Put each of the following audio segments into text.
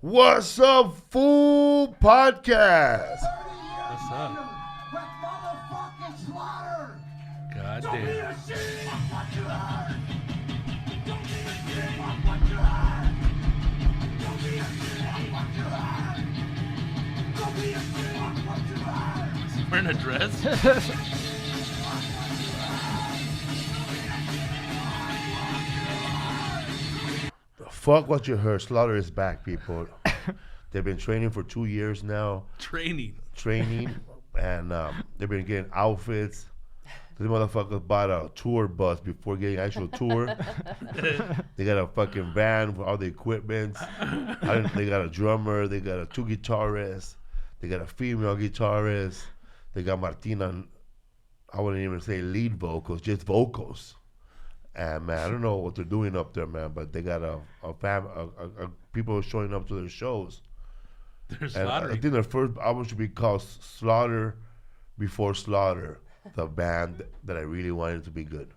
What's up, fool podcast? What's up? God damn. Is he wearing a dress? Fuck what you heard. Slaughter is back, people. They've been training for 2 years now. Training. And they've been getting outfits. These motherfuckers bought a tour bus before getting actual tour. They got a fucking van for all the equipment. They got a drummer. They got two guitarists. They got a female guitarist. They got Martina. I wouldn't even say lead vocals, just vocals. And man, I don't know what they're doing up there, man. But they got a people showing up to their shows. They're slaughtering. I think their first album should be called Slaughter Before Slaughter. The band that I really wanted to be good.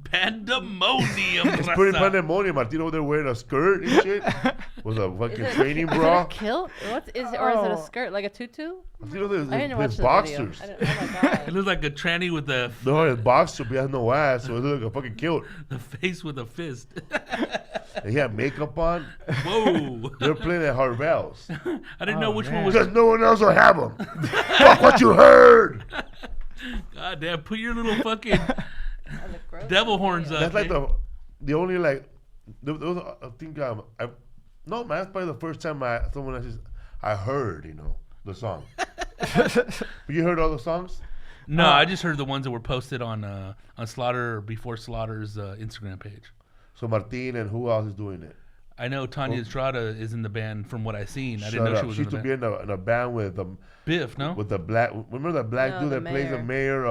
Pandemonium. It's pretty pandemonium. Martin over there wearing a skirt and shit with a fucking training bra. Is it a kilt? Or is it a skirt like a tutu? I didn't watch the boxers. video. Oh my god! It looks like a tranny with the No, it's boxer, but he has no ass, so it looks like a fucking kilt. the face with a fist. And he had makeup on. Whoa! They're playing at Harvell's. I didn't know which one was. Because no one else will have them. Fuck what you heard. God damn! Put your little fucking devil horns up. That's like the only like. There was, I think no man, that's probably the first time I heard the song. But you heard all the songs? No, I just heard the ones that were posted on Slaughter Before Slaughter's Instagram page. So Martin and who else is doing it? I know Tanya Estrada is in the band from what I seen. I didn't Shut know up. she was She used to be in a band with Biff, no? with the black. Remember that black No, dude the that plays the mayor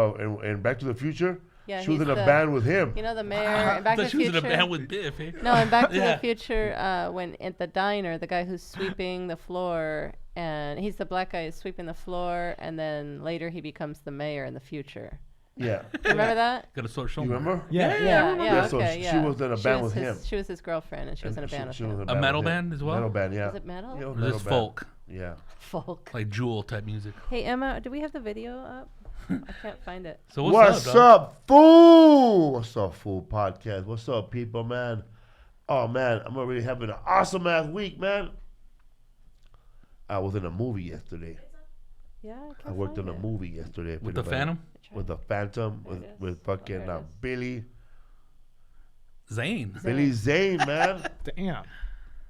in Back to the Future? Yeah, she was he's in a band with him. You know the mayor in Back to the She was Future. in a band with Biff. Eh? No, in Back to Yeah. the Future, when at the diner, the guy who's sweeping the floor, and he's the black guy who's sweeping the floor, and then later he becomes the mayor in the future. Yeah. Remember that? Got a sort of show. You remember? Yeah. So Okay, she was in a band with him. She was his girlfriend, and she was in a band with She was him. in A metal with him. band as well? Metal band, yeah. Is it metal? Yeah, Or metal is this band. folk? Yeah. Folk. Like Jewel type music. Hey Emma, do we have the video up? I can't find it. So What's up, dog? up, fool? What's up, fool podcast? What's up, people, man? Oh, man, I'm already having an awesome-ass week, man. I was in a movie yesterday. Yeah, I can't I worked in find a it. movie yesterday. With the Phantom? With the Phantom, There it is. with fucking There it is. Billy Zane. Zane, man. Damn.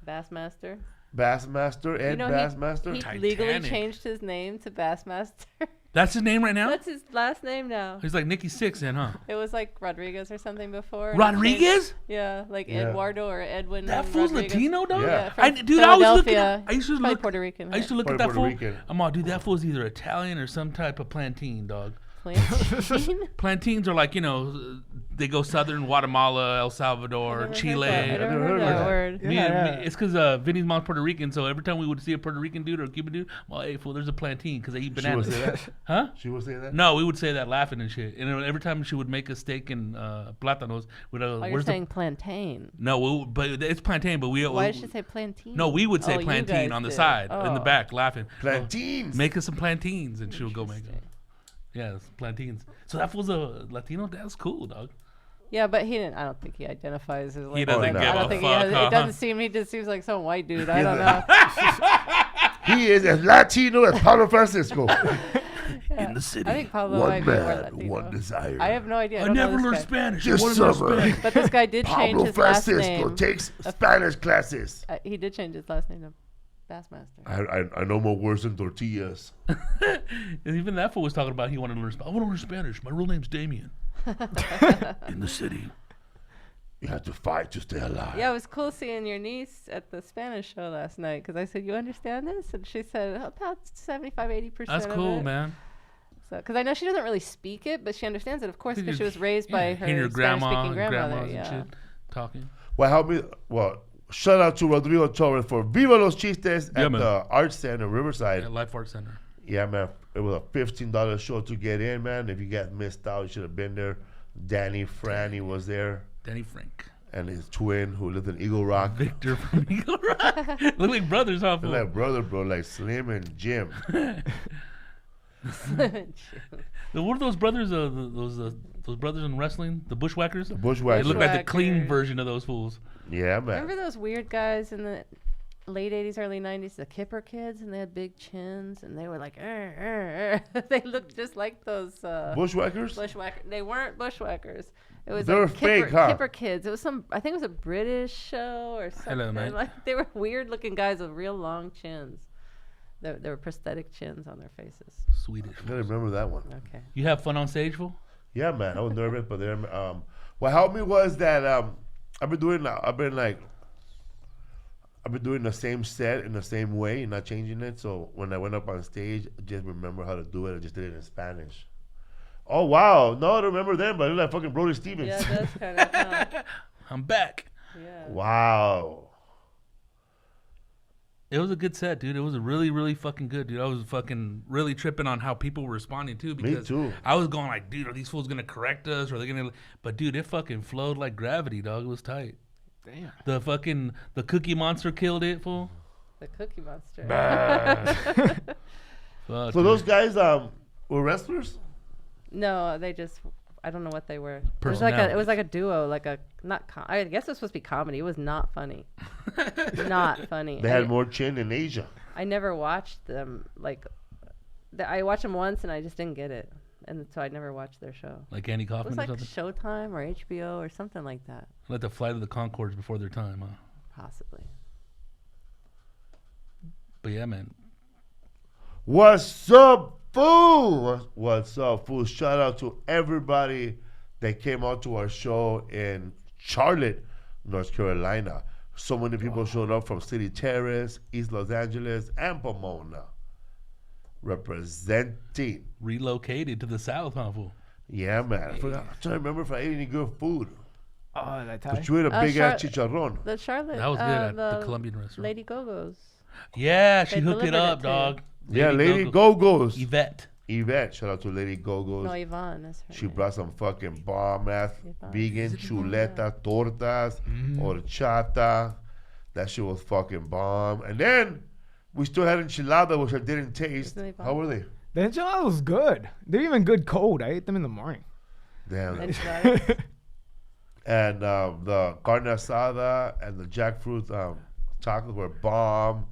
Bassmaster. Bassmaster, Ed Bassmaster. He legally Titanic. changed his name to Bassmaster. That's his name right now? That's his last name now. He's like Nicky Six then, huh? It was like Rodriguez or something before. and he Rodriguez? changed- Yeah, like Yeah. Eduardo or Edwin. That fool's Rodriguez. Latino, dog? Yeah. From Dude, I was looking Philadelphia. at, I used to Probably look, Puerto Rican. I used to look at Puerto that fool. Rican. I'm all, dude, that fool's either Italian or some type of plantain, dog. Plantain? Plantains are like, they go southern Guatemala, El Salvador, Chile. I never heard that word. It's because Vinny's mom's Puerto Rican, so every time we would see a Puerto Rican dude or a Cuban dude, well, hey, fool, there's a plantain because they eat She would bananas. say that? Huh? She would say that? No, we would say that laughing and shit. And every time she would make a steak and plátanos, we'd Oh, you're where's saying plantain. No, but it's plantain, but we... Why did she say plantain? No, we would say Oh, you plantain guys on the did. side, in the Oh. back, laughing. Plantains. Make us some plantains, and she would go make them. Interesting. Yeah, plantains. So that was a Latino. That's cool, dog. Yeah, but he didn't. I don't think he identifies as. He doesn't give I don't a think fuck, he has, huh? It doesn't seem. He just seems like some white dude. I don't know. He is as Latino as Pablo Francisco. In the city. I think Pablo One might be more man, Latino. one desire. I have no idea. I don't know never this learned guy. Spanish. This I wanna learn summer. Spanish. But this guy did change Pablo his last Francisco name. takes Spanish classes. He did change his last name to Bassmaster. I know more words than tortillas. And even that fool was talking about he wanted to learn Spanish. I want to learn Spanish. My real name's Damien. In the city. You have to fight to stay alive. Yeah, it was cool seeing your niece at the Spanish show last night because I said, "You understand this?" And she said, "About 75-80%." That's cool, man. Because I know she doesn't really speak it, but she understands it, of course, because she was raised Yeah, by her hearing your grandma Spanish-speaking and grandmother. grandmas Yeah. and shit talking. Shout out to Rodrigo Torres for Viva Los Chistes Yeah, at man. the Art Center, Riverside. At Life Art Center. Yeah, man. It was a $15 show to get in, man. If you got missed out, you should have been there. Danny Franny was there. Danny Frank. and his twin who lived in Eagle Rock. Victor from Eagle Rock. Look like brothers, huh? They're like brother, bro, like Slim and Jim. What are those brothers? Those brothers in wrestling, the Bushwhackers. The They Bushwhackers. look like the clean Bushwhackers. version of those fools. Yeah, man. Remember those weird guys in the late 80s, early 90s, the Kipper kids, and they had big chins, and they were like, they looked just like those Bushwhackers? bushwhackers. They weren't bushwhackers. It was They like were fake, huh? Kipper kids. It was I think it was a British show or something. Hello, mate. Like, they were weird looking guys with real long chins. There were prosthetic chins on their faces. Swedish. I gotta remember that one. Okay. You have fun on stage, fool? Yeah, man. I was nervous, but then what helped me was that I've been doing the same set in the same way, not changing it. So when I went up on stage, I just remember how to do it. I just did it in Spanish. Oh wow! No, I don't remember them, but I look like fucking Brody Stevens. Yeah, that's kind of fun. I'm back. Yeah. Wow. It was a good set, dude. It was a really, really fucking good, dude. I was fucking really tripping on how people were responding too. Because too. I was going like, dude, are these fools gonna correct us? Or are they gonna? But dude, it fucking flowed like gravity, dog. It was tight. Damn. The Cookie Monster killed it, fool. The Cookie Monster. Fuck, So dude. those guys were wrestlers? No, they just. I don't know what they were. It was like a duo, like a not. I guess it was supposed to be comedy. It was not funny. Not funny. They had more chin in Asia. I never watched them. I watched them once and I just didn't get it, and so I never watched their show. Like Andy It Kaufman was like or something. Showtime or HBO or something like that, Like the Flight of the Conchords before their time, huh? possibly. But yeah, man. What's up, fool? What's up, fool? Shout out to everybody that came out to our show in Charlotte, North Carolina. So many people showed up from City Terrace, East Los Angeles, and Pomona. Representing. Relocated to the South, huh, fool? Yeah, man. I'm trying to remember if I ate any good food. Oh, that But time. you ate a big ass Char- chicharron. The Charlotte. That was good at the Colombian restaurant. Lady Go-Go's. Yeah, she They hooked it delivered up, it to you. dog. Yeah, Lady Go-Go's. Yvette. Yvette. Shout out to Lady Go-Go's. No, Yvonne. That's her She name. brought some fucking bomb ass Yvonne. vegan chuleta, tortas, horchata. That shit was fucking bomb. And then we still had enchilada, which I didn't taste. Isn't it bomb? How were they? The enchilada was good. They're even good cold. I ate them in the morning. Damn. Enchiladas. And the carne asada and the jackfruit tacos were bomb.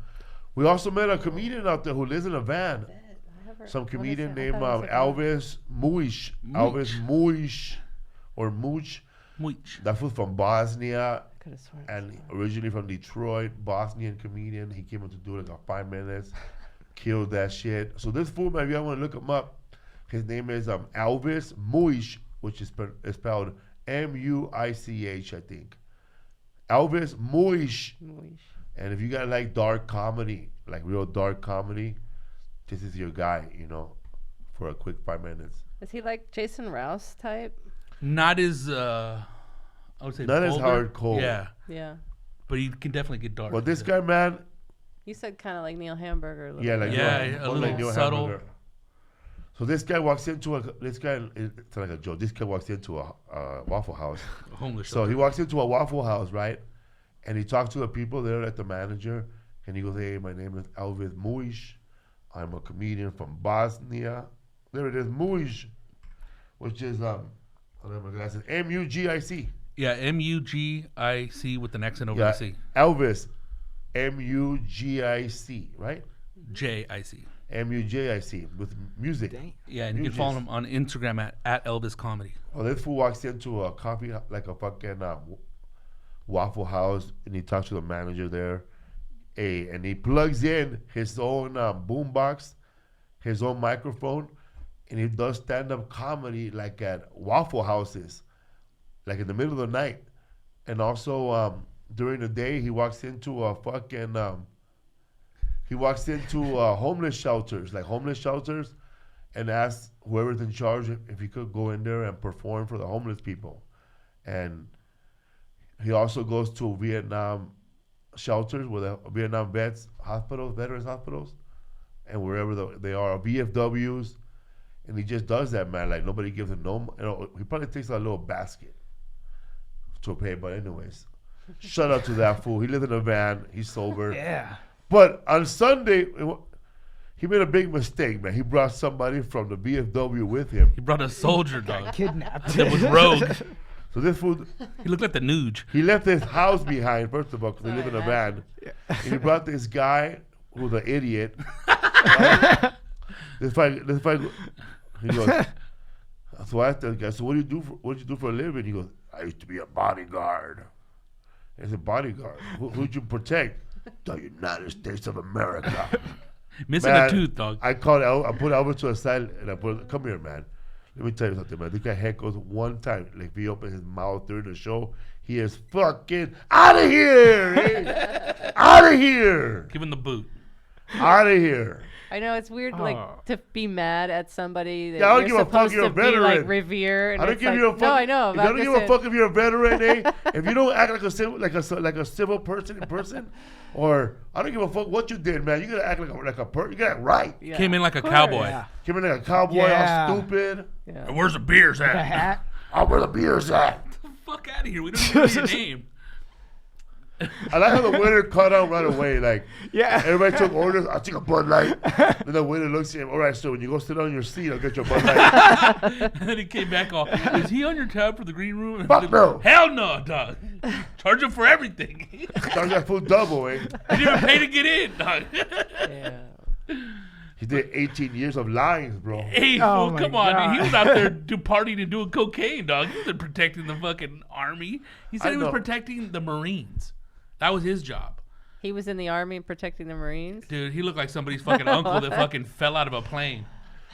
We also met a comedian out there who lives in a van. I have her- Some what is comedian it? I named thought it was like Elvis Muish. Elvis Muish or Mooch. Muich. That was from Bosnia. I could have sworn. And originally from Detroit, Bosnian comedian. He came up to do like a 5 minutes, killed that shit. So this fool, maybe I want to look him up. His name is Elvis Muich, which is spelled M-U-I-C-H, I think. Elvis Muich. Moish. And if you got like dark comedy, like real dark comedy, this is your guy, you know, for a quick 5 minutes. Is he like Jason Rouse type? Not as, I would say, Not as vulgar. hardcore. Yeah, Yeah. but he can definitely get dark. Well, this guy, man, You said kind of like Neil Hamburger. A little yeah, bit. like Yeah, Neil- a more little like Neil subtle. Hamburger. So this guy walks into it's like a joke. This guy walks into a Waffle House. Homeless So shelter. he walks into a Waffle House, right? And he talks to the people there at the manager. And he goes, hey, my name is Elvis Muish. I'm a comedian from Bosnia. There it is, Muish. Which is, I don't have my glasses, M-U-G-I-C. Yeah, M-U-G-I-C with an accent over Yeah, the C. Elvis, M-U-G-I-C, right? J-I-C. M-U-J-I-C, with music. Dang. Yeah, and you can follow him on Instagram at Elvis Comedy. Well, this fool walks into a coffee, like a fucking Waffle House, and he talks to the manager there. Hey, and he plugs in his own boombox, his own microphone, and he does stand-up comedy like at Waffle Houses, like in the middle of the night. And also during the day, he walks into a fucking, homeless shelters, and asks whoever's in charge if he could go in there and perform for the homeless people. And he also goes to Vietnam shelters with Vietnam veterans hospitals, and wherever they are, VFWs, and he just does that, man. Like nobody gives him no. He probably takes a little basket to pay. But anyways, shout out to that fool. He lived in a van. He's sober. Yeah. But on Sunday, he made a big mistake, man. He brought somebody from the VFW with him. He brought a soldier, dog. Kidnapped. That was rogue. So this fool, He looked like the Nuge. he left his house behind, first of all, because they live in a van. And he brought this guy who's an idiot. Right? This fight, he goes, so I asked the guy, so what did you do for a living? He goes, I used to be a bodyguard. I said, bodyguard? Who'd you protect? The United States of America. Missing Man, a tooth, dog. I called I put Elvis to the side and I put, come here, man. Let me tell you something, man. This guy heckles one time. Like, if he opens his mouth during the show, he is fucking out of here. Eh? Out of here. Give him the boot. Out of here. I know it's weird, like to be mad at somebody that Yeah, I don't you're give a fuck, supposed you're a to be like veteran. revere. And I don't it's give like, you a fuck. No, I know. If but I I'm don't just give a saying- fuck if you're a veteran, eh? If you don't act like a civil person in person, or I don't give a fuck what you did, man. You gotta act like a person. You gotta act right. Yeah, Came in like a of course. cowboy. Yeah. Came in like a cowboy, Yeah. all stupid. Yeah. Where's the beers A at? hat. Oh, where the beer's at? Fuck out of here. We don't even know your name. I like how the waiter caught on right away. Like, Yeah. everybody took orders. I'll take a Bud Light. Then the waiter looks at him. All right, so when you go sit on your seat, I'll get your Bud Light. And then he came back off. Is he on your tab for the green room? Fuck no. Hell no, dog. Charge him for everything. He Charge that fool double, eh? didn't even pay to get in, dog. Yeah. He did 18 years of lines, bro. Hey, Oh fool, my come on, dude. He God. was out there partying and doing cocaine, dog. He wasn't protecting the fucking army. He said I he was know. protecting the Marines. That was his job. He was in the army protecting the Marines. Dude, he looked like somebody's fucking uncle that fucking fell out of a plane.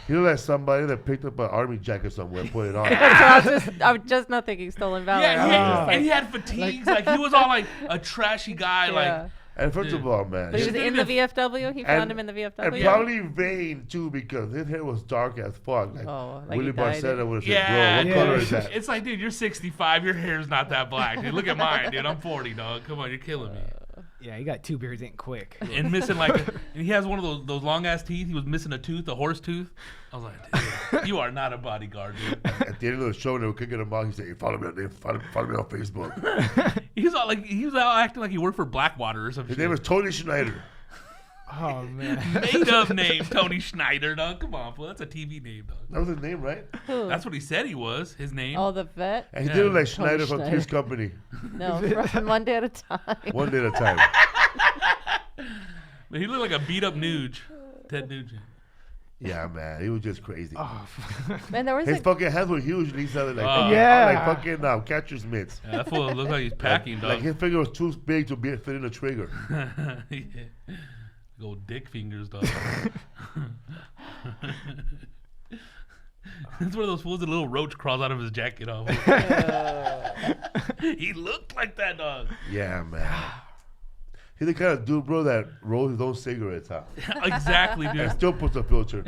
He looked like somebody that picked up an army jacket somewhere and put it on. I was just not thinking stolen valor. Yeah, I was just and like- he had fatigues. Like, he was all like a trashy guy. yeah. Like, And first of all, man, But he was Yeah. in the VFW. He found him in the VFW. and probably vain too, because his hair was dark as fuck. Like, Oh, like Willie he dyed Barcetta it. would have said, yeah, bro, what Yeah. color is that? It's like, dude, you're 65. Your hair's not that black, dude. Look at mine, dude. I'm 40, dog. Come on, you're killing me. Yeah, he got 2 beers in quick. And missing like, and he has one of those long ass teeth. He was missing a tooth, a horse tooth. I was like, dude, you are not a bodyguard, dude. At the end of the show, they were kicking him out. He said, hey, follow me on Facebook. He was all like, he was out acting like he worked for Blackwater or something. His name is Tony Schneider. Oh, man. Made up name, Tony Schneider, dog. Come on, fool. That's a TV name, dog. That was his name, right? Who? That's what he said he was. His name. Oh, the vet? And he Yeah. did look like Tony Schneider from Schneider. His Company. No, from one day at a time. One day at a time. But he looked like a beat up Nuge. Ted Nugent. Yeah, man. He was just crazy. Oh, Man, there was His a fucking hands were huge. And he sounded like, Oh. Yeah. like fucking catcher's mitts. Yeah, that fool looked like he's packing, Like dog. his finger was too big to fit in the trigger. Yeah. Go dick fingers, dog. It's one of those fools that a little roach crawls out of his jacket off. He looked like that, dog. Yeah, man. He's the kind of dude, bro, that rolls his own cigarettes out Exactly, and dude. still puts a filter.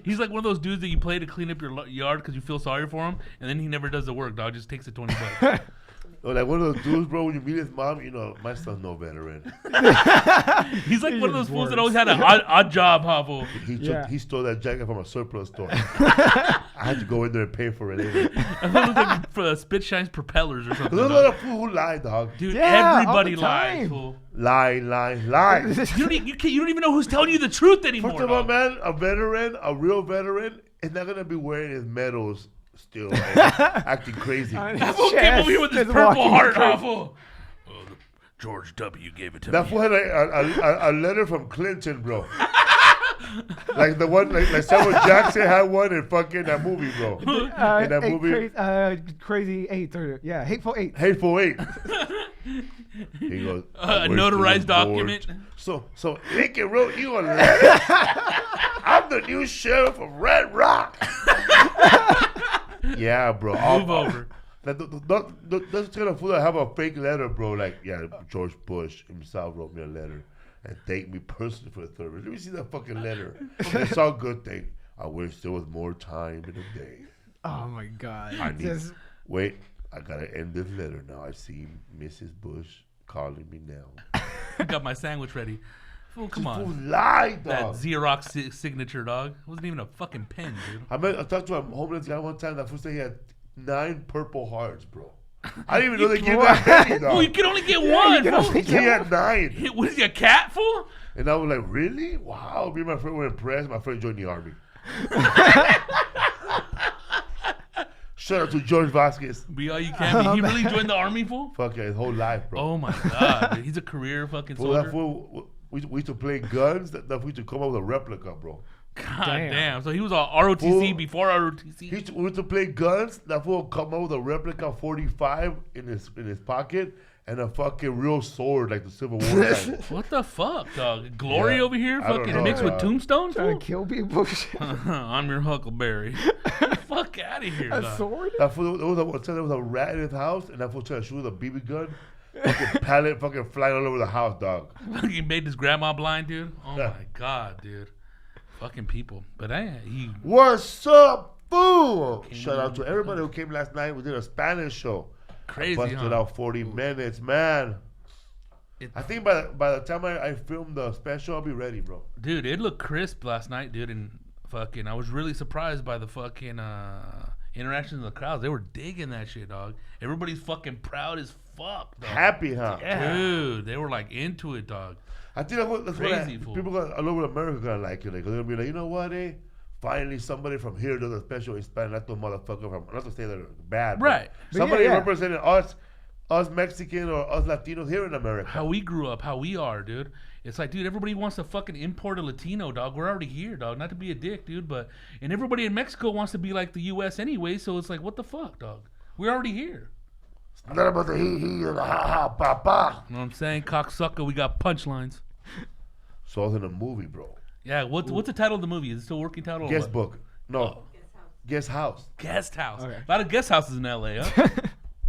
He's like one of those dudes that you pay to clean up your yard because you feel sorry for him, and then he never does the work, dog. Just takes the $20. Or like one of those dudes, bro, when you meet his mom, you know, my son's no veteran. He's like one of those just fools that works. always had an odd job, huh, fool? He stole that jacket from a surplus store. I had to go in there and pay for it. That fool looks like for Spit Shine's propellers or something. There's a dog. lot of fool who lie, dog. Dude, Yeah, everybody all the lies, time. fool. Lie. You don't even know who's telling you the truth anymore. First of all, dog. man, a real veteran, is not going to be wearing his medals still, like, acting crazy. That fool came over here with his Just purple walking heart, crazy. huh, fool? Oh, George W. gave it to That me. fool had a letter from Clinton, bro. Like the one, like Samuel Jackson had one in fucking that movie, bro. In that movie, Crazy 8. Hateful 8. Hateful Eight. He goes, A "I worked notarized for the board." document. So Lincoln wrote you a letter. I'm the new sheriff of Red Rock. Yeah, bro. Move over. That's the kind of fool that have a fake letter, bro. Like, yeah, George Bush himself wrote me a letter and thanked me personally for the service. Let me see that fucking letter. It's all good thing. I wish there was more time in the day. Oh, my God. I need. Just- Wait, I gotta end this letter now. I see Mrs. Bush calling me now. Got my sandwich ready. Fool, come Fool on. lied, That dog. Xerox signature, dog. It wasn't even a fucking pen, dude. I talked to a homeless guy one time. That fool said he had 9 purple hearts, bro. I didn't even know they gave that many, Fool, you dog. can only get one. can Fool. only He had 9. What is he, a cat, fool? And I was like, really? Wow. Me and my friend were impressed. My friend joined the army. Shout out to George Vasquez. Be all you can be. He really joined the army, fool? Fuck yeah, his whole life, bro. Oh, my God. Dude. He's a career fucking Fool, that soldier. fool, we used to play guns. That we used to come up with a replica, bro. God Damn. damn. So he was on ROTC Fool. before ROTC? We used to play guns. That fool would come up with a replica 45 in his pocket and a fucking real sword like the Civil War time. What the fuck, dog? Glory Yeah, over here? I don't Fucking know, mixed with dog. tombstones? Trying Fool? to kill people. Shit. I'm your Huckleberry. Fuck out of here, A dog. sword? That fool, there was a rat in his house, and that fool tried to shoot with a BB gun. Fucking pallet fucking flying all over the house, dog. Fucking made his grandma blind, dude. Oh Yeah. my God, dude. Fucking people. But he What's up, fool? Shout out to everybody who came last night. We did a Spanish show. crazy, Busted huh? out 40 minutes, man. I think by the time I film the special, I'll be ready, bro. Dude, it looked crisp last night, dude, and fucking I was really surprised by the fucking interactions in the crowds. They were digging that shit, dog. Everybody's fucking proud as fuck, dog. Happy, huh? Dude, they were like into it, dog. I think that's Crazy, what fool. people all over America gonna like it. Like, they're gonna be like, you know what, finally somebody from here does a special in Spanish. Not the motherfucker from, not to say they're bad, but Right. But somebody yeah. representing us Mexican or us Latinos here in America. How we grew up, how we are, dude. It's like, dude, everybody wants to fucking import a Latino, dog. We're already here, dog. Not to be a dick, dude, and everybody in Mexico wants to be like the U.S. anyway, so it's like, what the fuck, dog? We're already here. It's not about the he and the ha papa. You know what I'm saying? Cocksucker, we got punchlines. So I was in a movie, bro. Yeah, what's the title of the movie? Is it still a working title? or Guest what? book. No. Guest house. Guest house. Okay. A lot of guest houses in L.A., huh?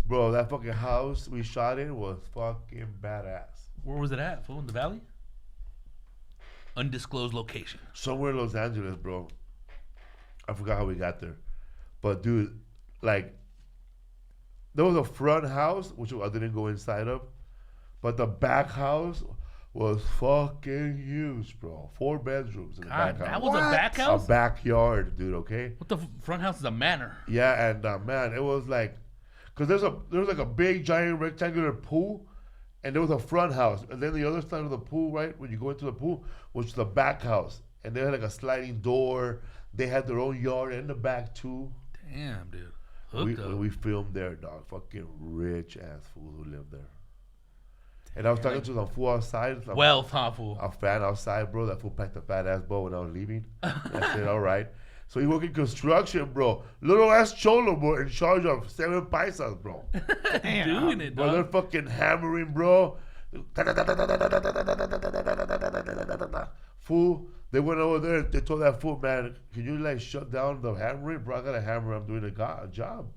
Bro, that fucking house we shot in was fucking badass. Where was it at, fool? In the valley? Undisclosed location. Somewhere in Los Angeles, bro. I forgot how we got there. But, dude, like, there was a front house, which I didn't go inside of. But the back house was fucking huge, bro. 4 bedrooms in the God, back that house. was a back house? A backyard, dude, okay? What the front house is a manor. Yeah, and man, it was like, cause there was like a big giant rectangular pool, and there was a front house, and then the other side of the pool, right when you go into the pool, was the back house, and they had like a sliding door. They had their own yard in the back too. Damn, dude. We Hooked up. we filmed there, dog. Fucking rich ass fool who lived there. And I was talking to some fool outside. Some, Wealth, huh, fool? a fan outside, bro. That fool packed a fat ass boat when I was leaving. I said, all right. So he working construction, bro. Little ass cholo, bro, in charge of 7 paisas, bro. Doing it, Bro, they're dog. fucking hammering, bro. Fool, they went over there. They told that fool, man, can you like shut down the hammering? Bro, I got a hammer. I'm doing a job.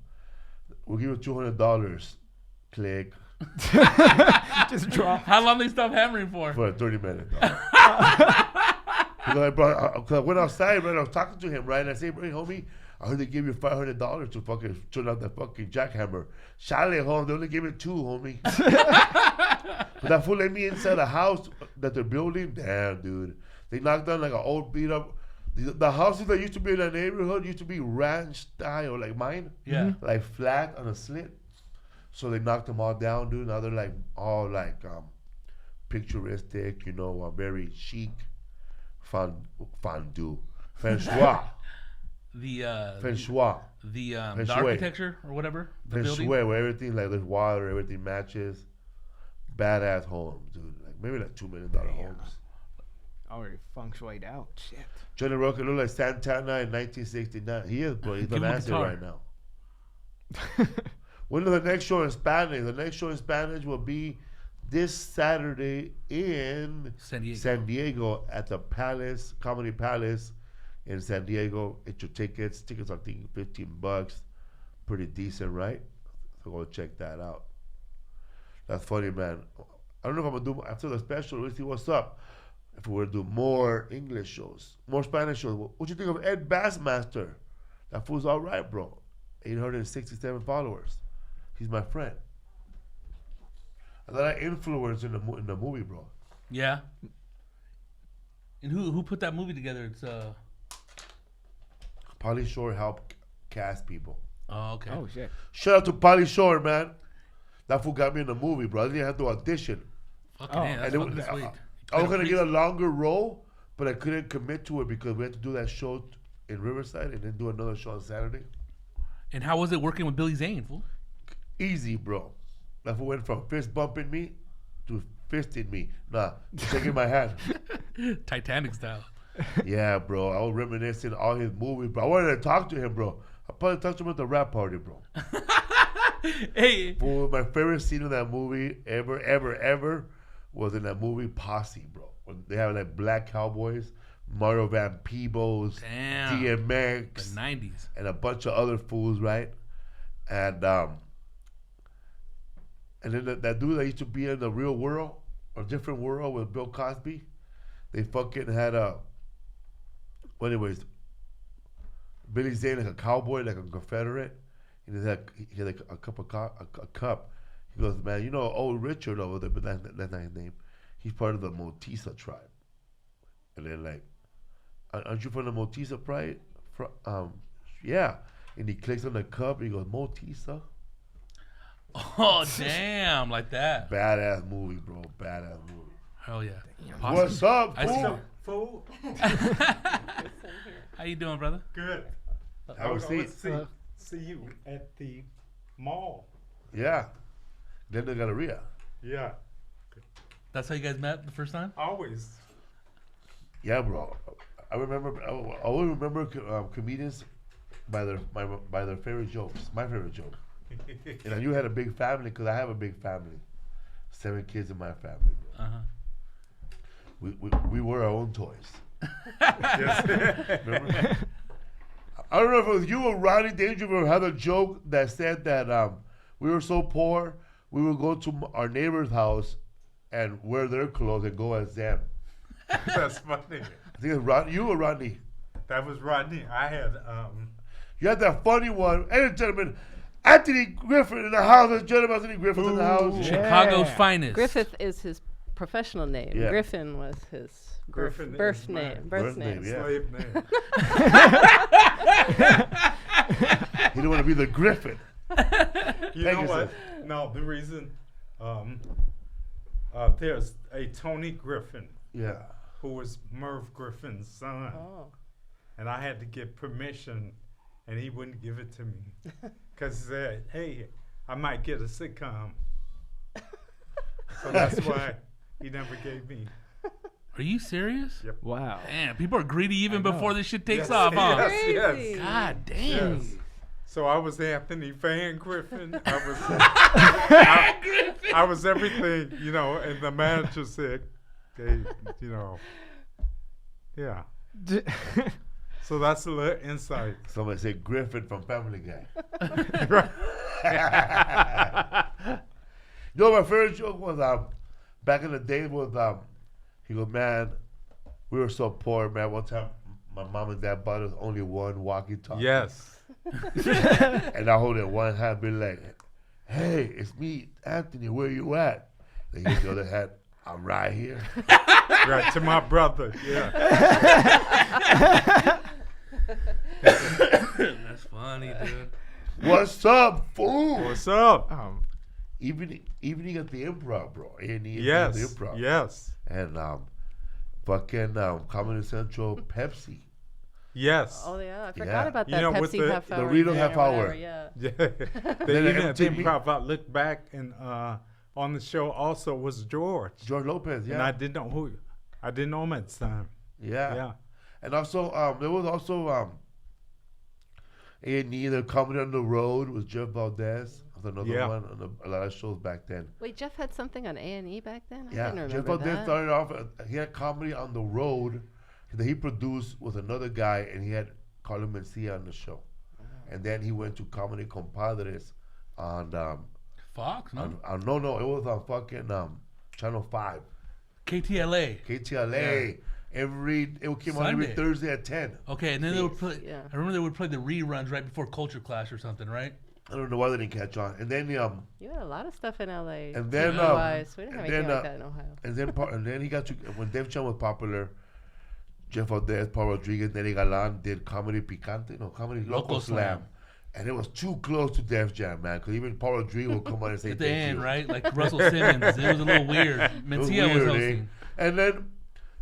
We'll give you $200. Click. Just drop. How long they stop hammering for? For 30 minutes. Because I went outside, right? I was talking to him, right? And I said, hey, homie, I heard they gave you $500 to fucking turn out that fucking jackhammer. Shale, home, they only gave me 2, homie. But that fool let me inside the house that they're building. Damn, dude. They knocked down like an old beat up. The houses that used to be in that neighborhood used to be ranch style, like mine. Yeah. Like flat on a slit. So they knocked them all down, dude. Now they're like all like picturesque, you know, very chic. Fondue. Feng shui. Feng shui. The Feng shui. architecture or whatever. The Feng building. shui, where everything, like there's water, everything matches. Badass homes, dude. Like maybe like $2 million homes. Already feng shuied out. Shit. Johnny Roque looked like Santana in 1969. He is, bro. He's the Give him a master guitar. right now. When is the next show in Spanish? The next show in Spanish will be this Saturday in San Diego. at the Palace, Comedy Palace in San Diego. Get your tickets. Tickets are, I think, $15. Pretty decent, right? So go check that out. That's funny, man. I don't know if I'm going to do, after the special, we'll see what's up. If we were to do more English shows, more Spanish shows. What you think of Ed Bassmaster? That fool's all right, bro. 867 followers. He's my friend. A lot of influence in the movie, bro. Yeah. And who put that movie together? It's Pauly Shore helped cast people. Oh, okay. Oh shit. Shout out to Pauly Shore, man. That fool got me in the movie, bro. I didn't have to audition. Fucking yeah, that's And fucking sweet. I was gonna get a longer role, but I couldn't commit to it because we had to do that show in Riverside and then do another show on Saturday. And how was it working with Billy Zane, fool? Easy, bro. That fool went from fist bumping me to fisting me. Nah, shaking my hand. Titanic style. Yeah, bro. I was reminiscing all his movies, bro. I wanted to talk to him, bro. I probably talked to him at the rap party, bro. Hey. Fool, my favorite scene in that movie ever was in that movie Posse, bro. When they have like Black Cowboys, Mario Van Peebles, Damn. DMX, The 90s. and a bunch of other fools, right? And then that dude that used to be in the real world, or different world with Bill Cosby, they fucking had well, anyways, Billy Zane like a cowboy, like a Confederate, and he had like a cup. He goes, man, you know old Richard over there, but that's not his name. He's part of the Motisa tribe. And then like, aren't you from the Motisa tribe? Yeah. And he clicks on the cup and he goes, Motisa. Oh, damn. Like that. Badass movie, bro. Badass movie. Hell yeah. What's up, I see fool? Fool. How you doing, brother? Good. Have a seat. See you at the mall. Yeah. Then the Galleria. Yeah. That's how you guys met the first time? Always. Yeah, bro. I always remember comedians by their favorite jokes. My favorite joke. And you had a big family because I have a big family. 7 kids in my family. Bro. We were our own toys. Remember? I don't know if it was you or Ronnie Dangerfield had a joke that said that we were so poor we would go to our neighbor's house and wear their clothes and go as them. That's funny. I think it's you or Rodney. That was Rodney. I had You had that funny one. Ladies and gentlemen, Anthony Griffith in the house. Ladies and gentlemen, Anthony Griffith in the house. Yeah. Chicago's finest. Griffith is his professional name. Yeah. Griffin was his Griffin birth is name. mine. Birth Birth name, name. yeah. slave name. He didn't want to be the Griffin. You Thank know you, what? sir. No, the reason there's a Tony Griffin Yeah. who was Merv Griffin's son, Oh. and I had to get permission, and he wouldn't give it to me because he said, "Hey, I might get a sitcom." So that's why he never gave me. Are you serious? Yep. Wow. Damn, people are greedy even I know. before this shit takes Yes, off, huh? yes, yes. Crazy. God damn. Yes. So I was Anthony Van Griffin. I was I was everything, you know, and the manager said, "Hey, you know, yeah." So that's a little insight. Somebody said Griffin from Family Guy. You know, my favorite joke was back in the day was he goes, man, we were so poor, man. One time my mom and dad bought us only one walkie-talkie. Yes. And I hold it in one hand, be like, hey, it's me, Anthony, where you at? Then he gets the other hand, I'm right here. Right, to my brother. Yeah. That's funny, dude. What's up, fool? What's up? Evening at the Improv, bro. A&E Yes. at the Improv. Yes. And fucking Comedy Central Pepsi. Yes. Oh yeah, I Yeah. forgot about You that know, with Pepsi the- half the hour. Reno thing half or whatever, hour. Yeah. Yeah. Then They even MTV. think I looked back and on the show also was George. George Lopez, yeah. And I didn't know who. I didn't know him at the time. Yeah. Yeah. And also, there was also A&E, the Comedy on the Road with Jeff Valdez. Was another Yeah. one on a lot of shows back then. Wait, Jeff had something on A&E back then? I Yeah, didn't Jeff remember Valdez that. started off, he had Comedy on the Road that he produced with another guy, and he had Carlos Mencia on the show. And then he went to Comedy Compadres on, Fox, no? no, it was on fucking Channel 5. KTLA. KTLA. It came on every Sunday. Thursday at 10. Okay, and then they would play. Yeah. I remember they would play the reruns right before Culture Clash or something, right? I don't know why they didn't catch on. And then You had a lot of stuff in LA. And then, TV-wise. We didn't have and anything then, like that in Ohio. and then he got to when Dave Chan was popular. Jeff Valdez, Paul Rodriguez, Nelly Galan did Comedy Picante, Comedy Loco Loco Slam. Slam. And it was too close to Def Jam, man. Because even Paul Rodrigo would come on and say At the thank end, you. right? Like Russell Simmons. It was a little weird. It was Mencia was weird, hosting.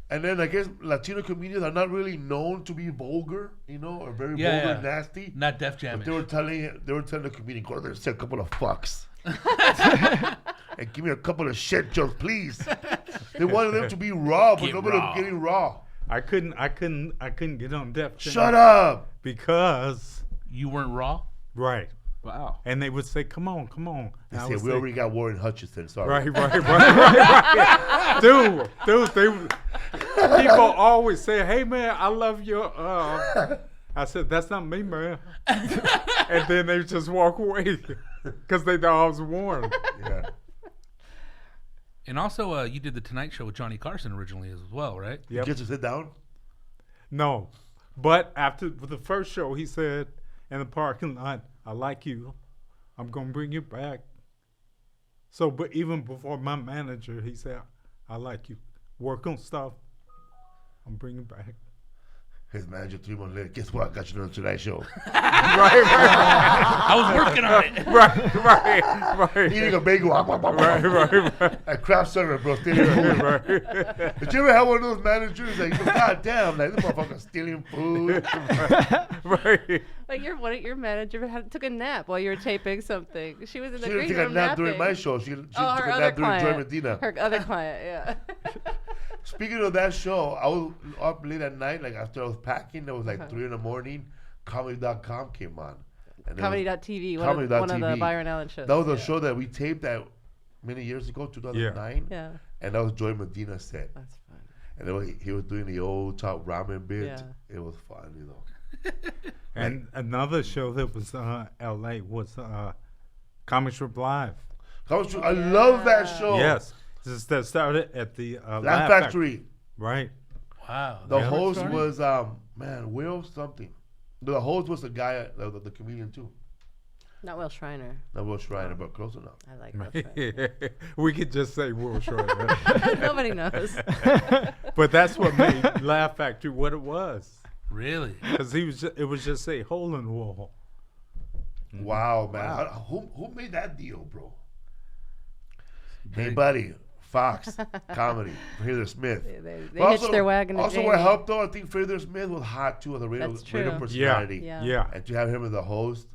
And then I guess Latino comedians are not really known to be vulgar, or very Yeah, vulgar yeah. and nasty. Not Def Jam. But they were telling the comedian, go there and say a couple of fucks. And give me a couple of shit jokes, please. They wanted them to be raw, but Get nobody raw. was getting raw. I couldn't get on Def Jam. Shut up. Because, You weren't raw? right. Wow. And they would say, come on. They And I said, would we say, already got Warren Hutchinson, sorry. right. Dude, people always say, hey, man, I love your, I said, that's not me, man. And then they just walk away because they thought I was Warren. Yeah. And also, you did the Tonight Show with Johnny Carson originally as well, right? You Yep. get to sit down? No. But after the first show, he said in the parking lot, I like you. I'm going to bring you back. So, but even before my manager, he said, I like you. Work on stuff. I'm bringing back. His manager 3 months later, guess what? I got you on the Tonight Show. right. I was working on it. Right. Eating a bagel. Right. At craft service, bro. Stealing food. Did you ever have one of those managers that you go, God damn, like, this motherfucker stealing food? Right. Like your manager took a nap while you were taping something. She was in the She green didn't take a room nap napping. during my show. She took Oh, a her nap other during Joy client. Medina. Her other client, yeah. Speaking of that show, I was up late at night, like after I was packing, it was like 3 in the morning. Comedy.com came on. And it was- Comedy.tv, one of the Comedy.tv. Byron Allen shows. That was a yeah. show that we taped that many years ago, 2009. Yeah, And that was Joy Medina set. that's fun. And he was doing the old top ramen bit. Yeah. It was fun, And another show that was L.A. was Comic Strip Live. I love that show. Yes. That started at the Laugh Factory. Right. Wow. The that's host started? was Will something. The host was the guy, the comedian too. Not Will Shriner. Not Will Shriner, but close enough. I like Will Shriner. We could just say Will Short. Nobody knows. But that's what made Laugh Factory what it was. Really? Because it was just a hole in the wall. Wow, man. Who made that deal, bro? Hey, buddy. Fox Comedy. Fraser Smith. They But hitched their wagon to Also, Jamie. what helped though, I think Fraser Smith was hot too as a radio That's true. personality. Yeah. Yeah. And to have him as the host.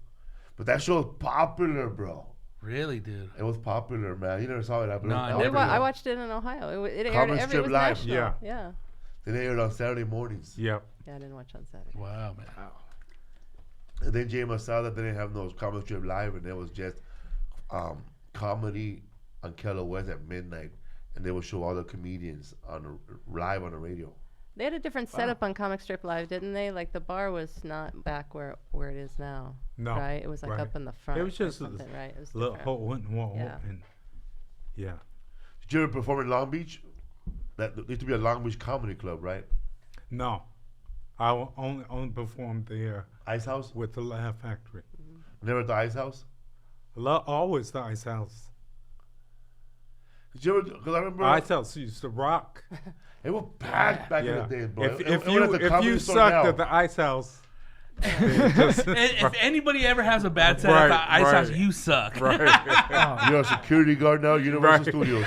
But that show was popular, bro. Really, dude? It was popular, man. You never saw it. No, I We never wa- did. I watched it in Ohio. It aired Comic it Strip was Live. national. Yeah. Yeah. They aired on Saturday mornings. Yep. Yeah, I didn't watch on Saturday. Wow, man. And then Jay Masada didn't have no Comic Strip Live, and it was just comedy on Keller West at midnight. And they would show all the comedians live on the radio. They had a different setup on Comic Strip Live, didn't they? Like the bar was not back where it is now. No. Right? It was like right. up in the front. It was or just a something, right? It was little different. hole in the wall. Yeah. And yeah. Did you ever perform in Long Beach? That there used to be a Long Beach comedy club, right? No. I only performed there Ice House? with the Laugh Factory. Never at the Ice House? Always the Ice House. Did you ever? Because I remember Ice House used to rock. it was packed back Yeah. in the day, bro. If It went at the you Comedy Store sucked now. at the Ice House, then just- If anybody ever has a bad set Right, at the Ice right. House, you suck. right. You're a security guard now, Universal Studios.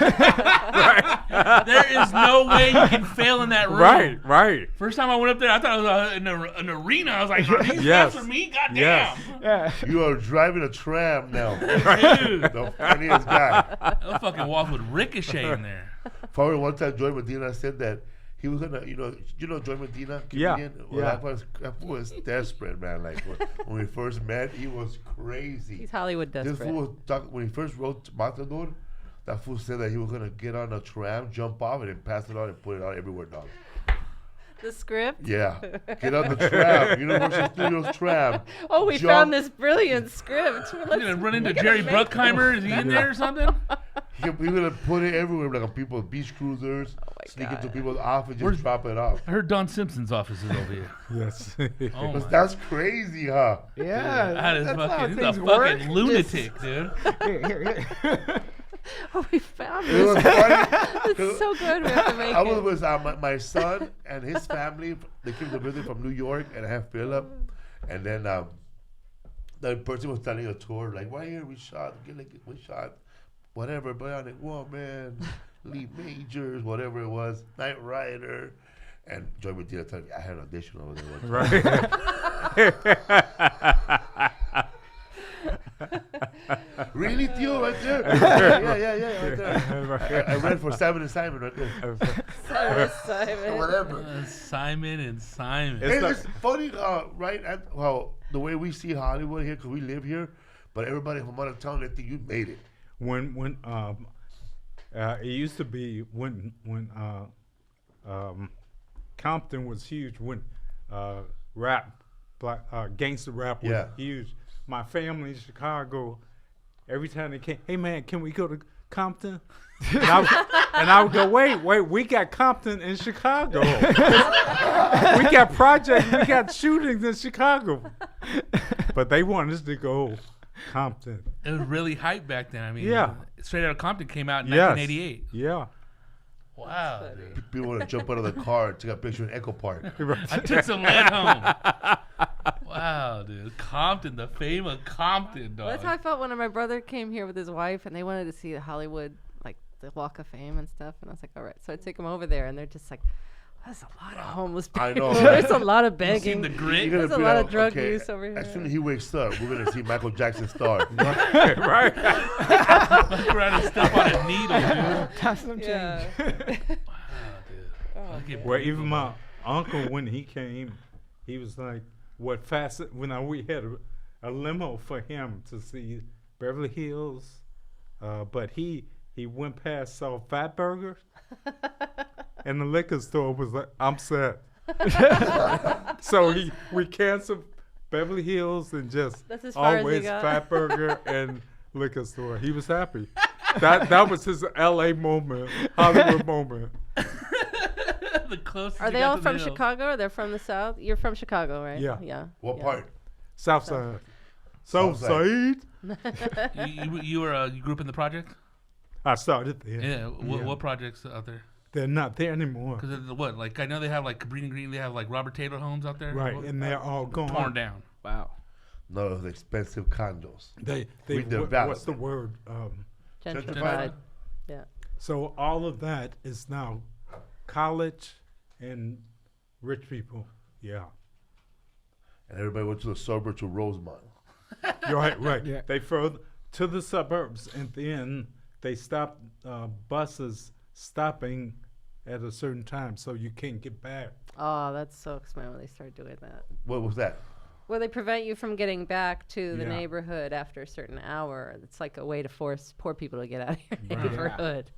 There is no way you can fail in that room. right. First time I went up there, I thought it was an arena. I was like, are these Yes. steps for me? God damn. Yes. Yeah. You are driving a tram now. Dude, The funniest guy. those fucking walls would ricochet in there. Probably one time Joy Medina said that he was gonna, you know Joy Medina, Yeah, comedian? Well, yeah. that fool was desperate, man. Like when we first met, he was crazy. He's Hollywood This desperate. fool was talking, when he first wrote Matador, that fool said that he was gonna get on a tram, jump off it, and pass it on and put it out everywhere, dog. The script? Yeah, get on the tram, Universal Studios tram. Oh, we Jump. found this brilliant script. You're gonna run into Jerry Bruckheimer. Is he in there or something? He was gonna put it everywhere, like on people's beach cruisers, sneak into people's office, just drop it off. I heard Don Simpson's office is over here. Yes. Oh my. That's crazy, huh? Yeah. That is that's how fucking, he's a things work. fucking lunatic, dude. Here. Oh, we found It this. was funny. It's so good. We have to make I was it. with my son and his family. They came to visit from New York, and I have Philip. And then the person was telling a tour, like, right here we shot, whatever, Bionic Woman, Lee Majors, whatever it was, Knight Rider. And Joy Medina told me, I had an audition over there. Really, Theo, right there? Yeah, right there. I read for Simon and Simon right there. Simon. Whatever. Simon and Simon. It's funny, right? Well, the way we see Hollywood here, because we live here, but everybody from out of town, they think you made it. When it used to be when Compton was huge, when gangster rap was huge. My family in Chicago, every time they came, hey man, can we go to Compton? And I would go, wait, we got Compton in Chicago. We got projects, we got shootings in Chicago. But they wanted us to go Compton. It was really hype back then. I mean, Straight Outta Compton came out in Yes. 1988. Yeah. Wow, dude. People want to jump out of the car and take a picture in Echo Park. I took some lead home. Wow, dude. Compton, the fame of Compton, dog. Well, that's how I felt when my brother came here with his wife, and they wanted to see the Hollywood, like the Walk of Fame and stuff. And I was like, all right. So I take them over there, and they're just like, there's a lot of homeless people. I know. There's a lot of You begging. seen the grit? There's a lot of drug use over here. As soon as he wakes up, we're going to see Michael Jackson star. Right. We're out to step on a needle, dude. Toss some change. Yeah. Wow, dude. Well, even my uncle, when he came, he was like, when we had a limo for him to see Beverly Hills, but he went past, saw Fat Burgers, and the liquor store was like, I'm set. So we canceled Beverly Hills and just That's as far as he always got. Fat Burger and liquor store. He was happy. That was his LA moment, Hollywood moment. The closest Are you they got all to from the hills. Chicago? Or they're from the South? You're from Chicago, right? Yeah. Yeah. What yeah. part? Southside. Southside. Southside. You grew up in the project? I started there. Yeah. What projects out there? They're not there anymore. Because what? Like I know they have like Cabrini Green. They have like Robert Taylor homes out there. Right, and they're all gone. torn down. Wow. No, it was expensive condos. They Redevelopment. what's the word? Gentrified. Yeah. So all of that is now college and rich people. Yeah. And everybody went to the suburb to Rosemont. You're right. Yeah. They further to the suburbs, and then they stopped buses stopping at a certain time, so you can't get back. Oh, that's so expensive when they start doing that. What was that? Well, they prevent you from getting back to the Yeah. neighborhood after a certain hour. It's like a way to force poor people to get out of your Right. neighborhood.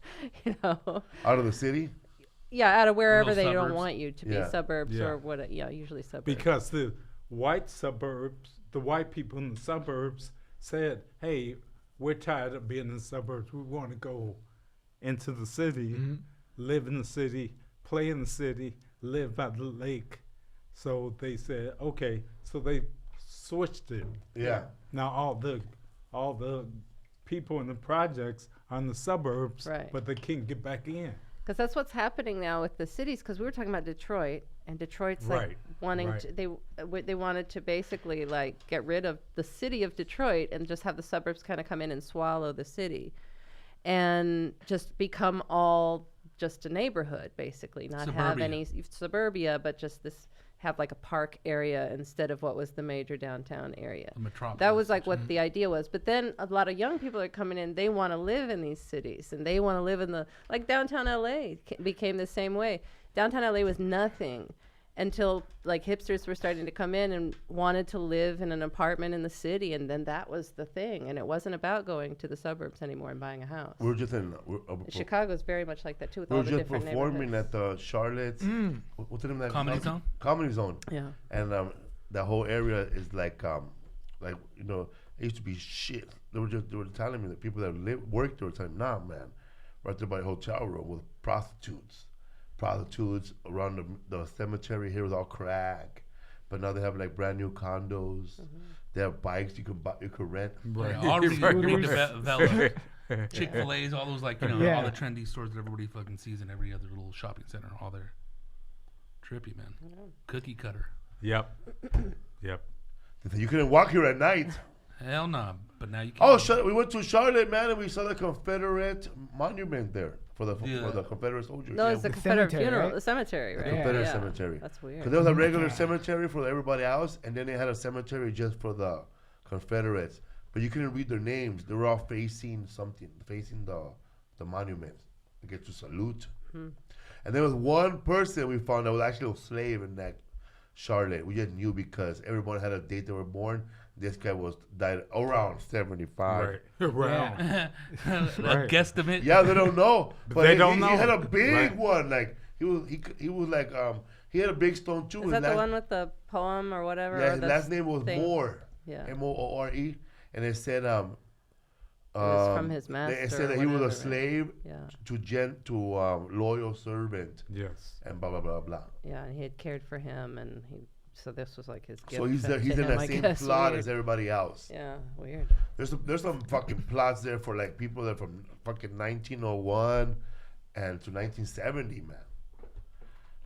You know? Out of the city? Yeah, out of wherever Little they don't suburbs. want you to be, Yeah. suburbs Yeah. or what? Yeah, usually suburbs. Because the white suburbs, the white people in the suburbs said, hey, we're tired of being in the suburbs. We want to go into the city, live in the city, play in the city, live by the lake. So they said, okay. So they switched it. Yeah. Now all the people in the projects are in the suburbs, Right. but they can't get back in. Because that's what's happening now with the cities. Because we were talking about Detroit, and Detroit's like Right, wanting right. to. They wanted to basically like get rid of the city of Detroit and just have the suburbs kind of come in and swallow the city, and just become all just a neighborhood basically, not have Suburbia. any suburbia, but just this have like a park area instead of what was the major downtown area. The metropolis. That was like what the idea was. But then a lot of young people are coming in. They want to live in these cities, and they want to live in the like downtown LA became the same way. Downtown LA was nothing until like hipsters were starting to come in and wanted to live in an apartment in the city, and then that was the thing. And it wasn't about going to the suburbs anymore and buying a house. We were just in. Chicago's very much like that too, with We all were the just different performing neighborhoods. at the Charlotte's. What's the name of that? Comedy Zone? Comedy Zone. Yeah. And that whole area is like you know, it used to be shit. They were telling me that people that worked there were telling me, nah, man, right there by the hotel room with prostitutes around the cemetery here was all crack, but now they have like brand new condos. They have bikes you could rent. Yeah, all redeveloped. Chick-fil-A's, all those like, you know, Yeah. all the trendy stores that everybody fucking sees in every other little shopping center, all there. Trippy, man. Cookie cutter. Yep. Yep. They said, you couldn't walk here at night. Hell no. But now you can. Oh, we went to Charlotte, man, and we saw the Confederate monument there for the Confederate soldiers. No, Yeah, it's the The Confederate cemetery, funeral, right? the cemetery, the right? Confederate Yeah. cemetery. That's weird. Because there was a regular cemetery for everybody else, and then they had a cemetery just for the Confederates. But you couldn't read their names. They were all facing something, facing the monument. They get to salute. And there was one person we found that was actually a slave in that Charlotte. We just knew because everyone had a date they were born. This guy died around 75. Right. Around. A Right. guesstimate. Yeah, they don't know. But they don't he know. had a big Right. one. Like he was like he had a big stone too. Is that the one with the poem or whatever? Yeah, or his the last name was thing? Moore. Yeah. Moore. And it said was from his master It said that or he was a whatever, right? slave Yeah. to loyal servant Yes. and blah blah blah blah. Yeah, and he had cared for him, and so this was like his gift. So he's to in him, that I same guess. plot Weird. as everybody else. Yeah, weird. There's some fucking plots there for like people that are from fucking 1901 and to 1970, man.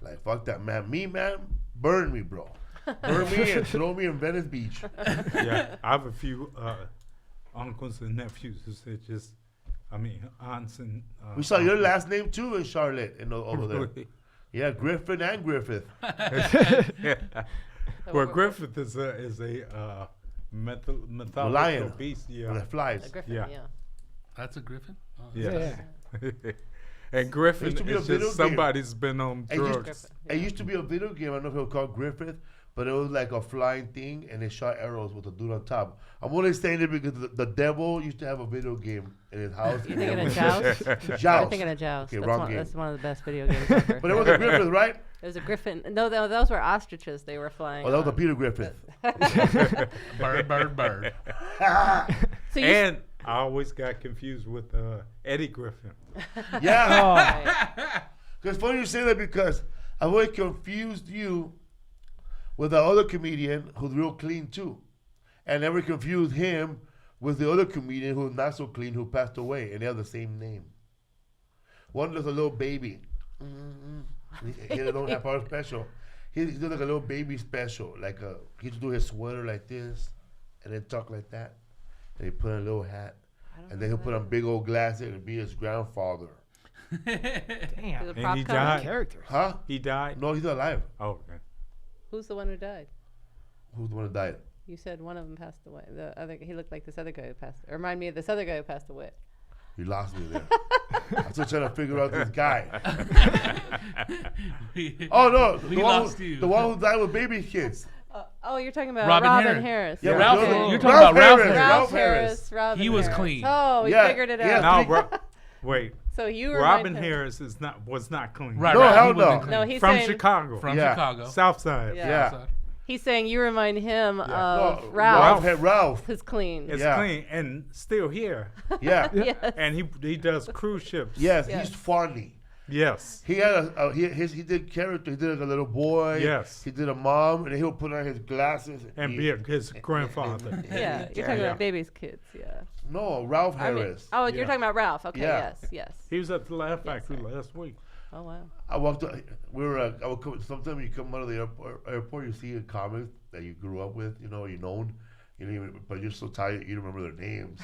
Like fuck that, man. Me, man, burn me, bro. Burn me and throw me in Venice Beach. Yeah. I have a few uncles and nephews who said aunts and. We saw your last name too in Charlotte and over there. Really? Yeah, Griffin and Griffith. Well, Griffith is a mythological Lion. beast. With Yeah. the flies. A griffin, Yeah. yeah. That's a griffin? Oh. Yeah. And Griffin Used to be a is video just game. somebody's been on And you- drugs. It used to be a video game. I don't know if it was called Griffith, but it was like a flying thing, and it shot arrows with a dude on top. I'm only saying it because the devil used to have a video game in his house. You thinking of Joust? Joust. You're thinking of Joust. Okay, That's wrong one, game. that's one of the best video games ever. But it was a Griffith, right? It was a griffin. No, those were ostriches they were flying. Oh, that was a on. Peter Griffith. Bird. So you And I always got confused with Eddie Griffin. Yeah. Right. Because funny you say that because I always confused you with the other comedian who's real clean too. And never confused him with the other comedian who's not so clean who passed away. And they have the same name. One was a little baby. He don't have our special. He did like a little baby special. He used to do his sweater like this and then talk like that. And he put on a little hat. And then he'll put on big old glasses and be his grandfather. There's Damn. a And prop he coming? died. Characters. Huh? He died. No, he's not alive. Oh, okay. Who's the one who died? Who's the one that died? You said one of them passed away. The other, he looked like this other guy who passed. Or remind me of this other guy who passed away. You lost me there. I'm still trying to figure out this guy. Oh no, We lost you. the one who died with baby kids. Oh, you're talking about Robin Robin Harris. Harris. Yeah, Ralph- no, you're talking about Ralph Harris. Harris. Ralph Harris. Robin He was Harris. clean. Oh, we Yeah, figured it yeah. out. No, wait. So you were Robin Harris was not clean. Right, No, right. hell He wasn't no. clean. No, he's From saying Chicago. From Yeah. Chicago. South Side. Yeah. Yeah. he's saying you remind him of No, Ralph, had Ralph. who's clean. It's Yeah. clean and still here. Yeah. Yes. And he does cruise ships. Yes, Yes. he's funny. Yes. He had he did character. He did like a little boy. Yes. He did a mom, and he'll put on his glasses. And be his grandfather. Yeah, you're talking about baby's kids. Yeah. No, Ralph I mean- Harris. oh, Yeah. you're talking about Ralph. Okay. Yeah. Yes. He was at the Laugh Yes, Factory sir. last week. Oh wow. I walked. We were. I would come. Sometimes you come out of the airport. You see a comic that you grew up with. You know, you known. You don't even, but you're so tired you don't remember their names.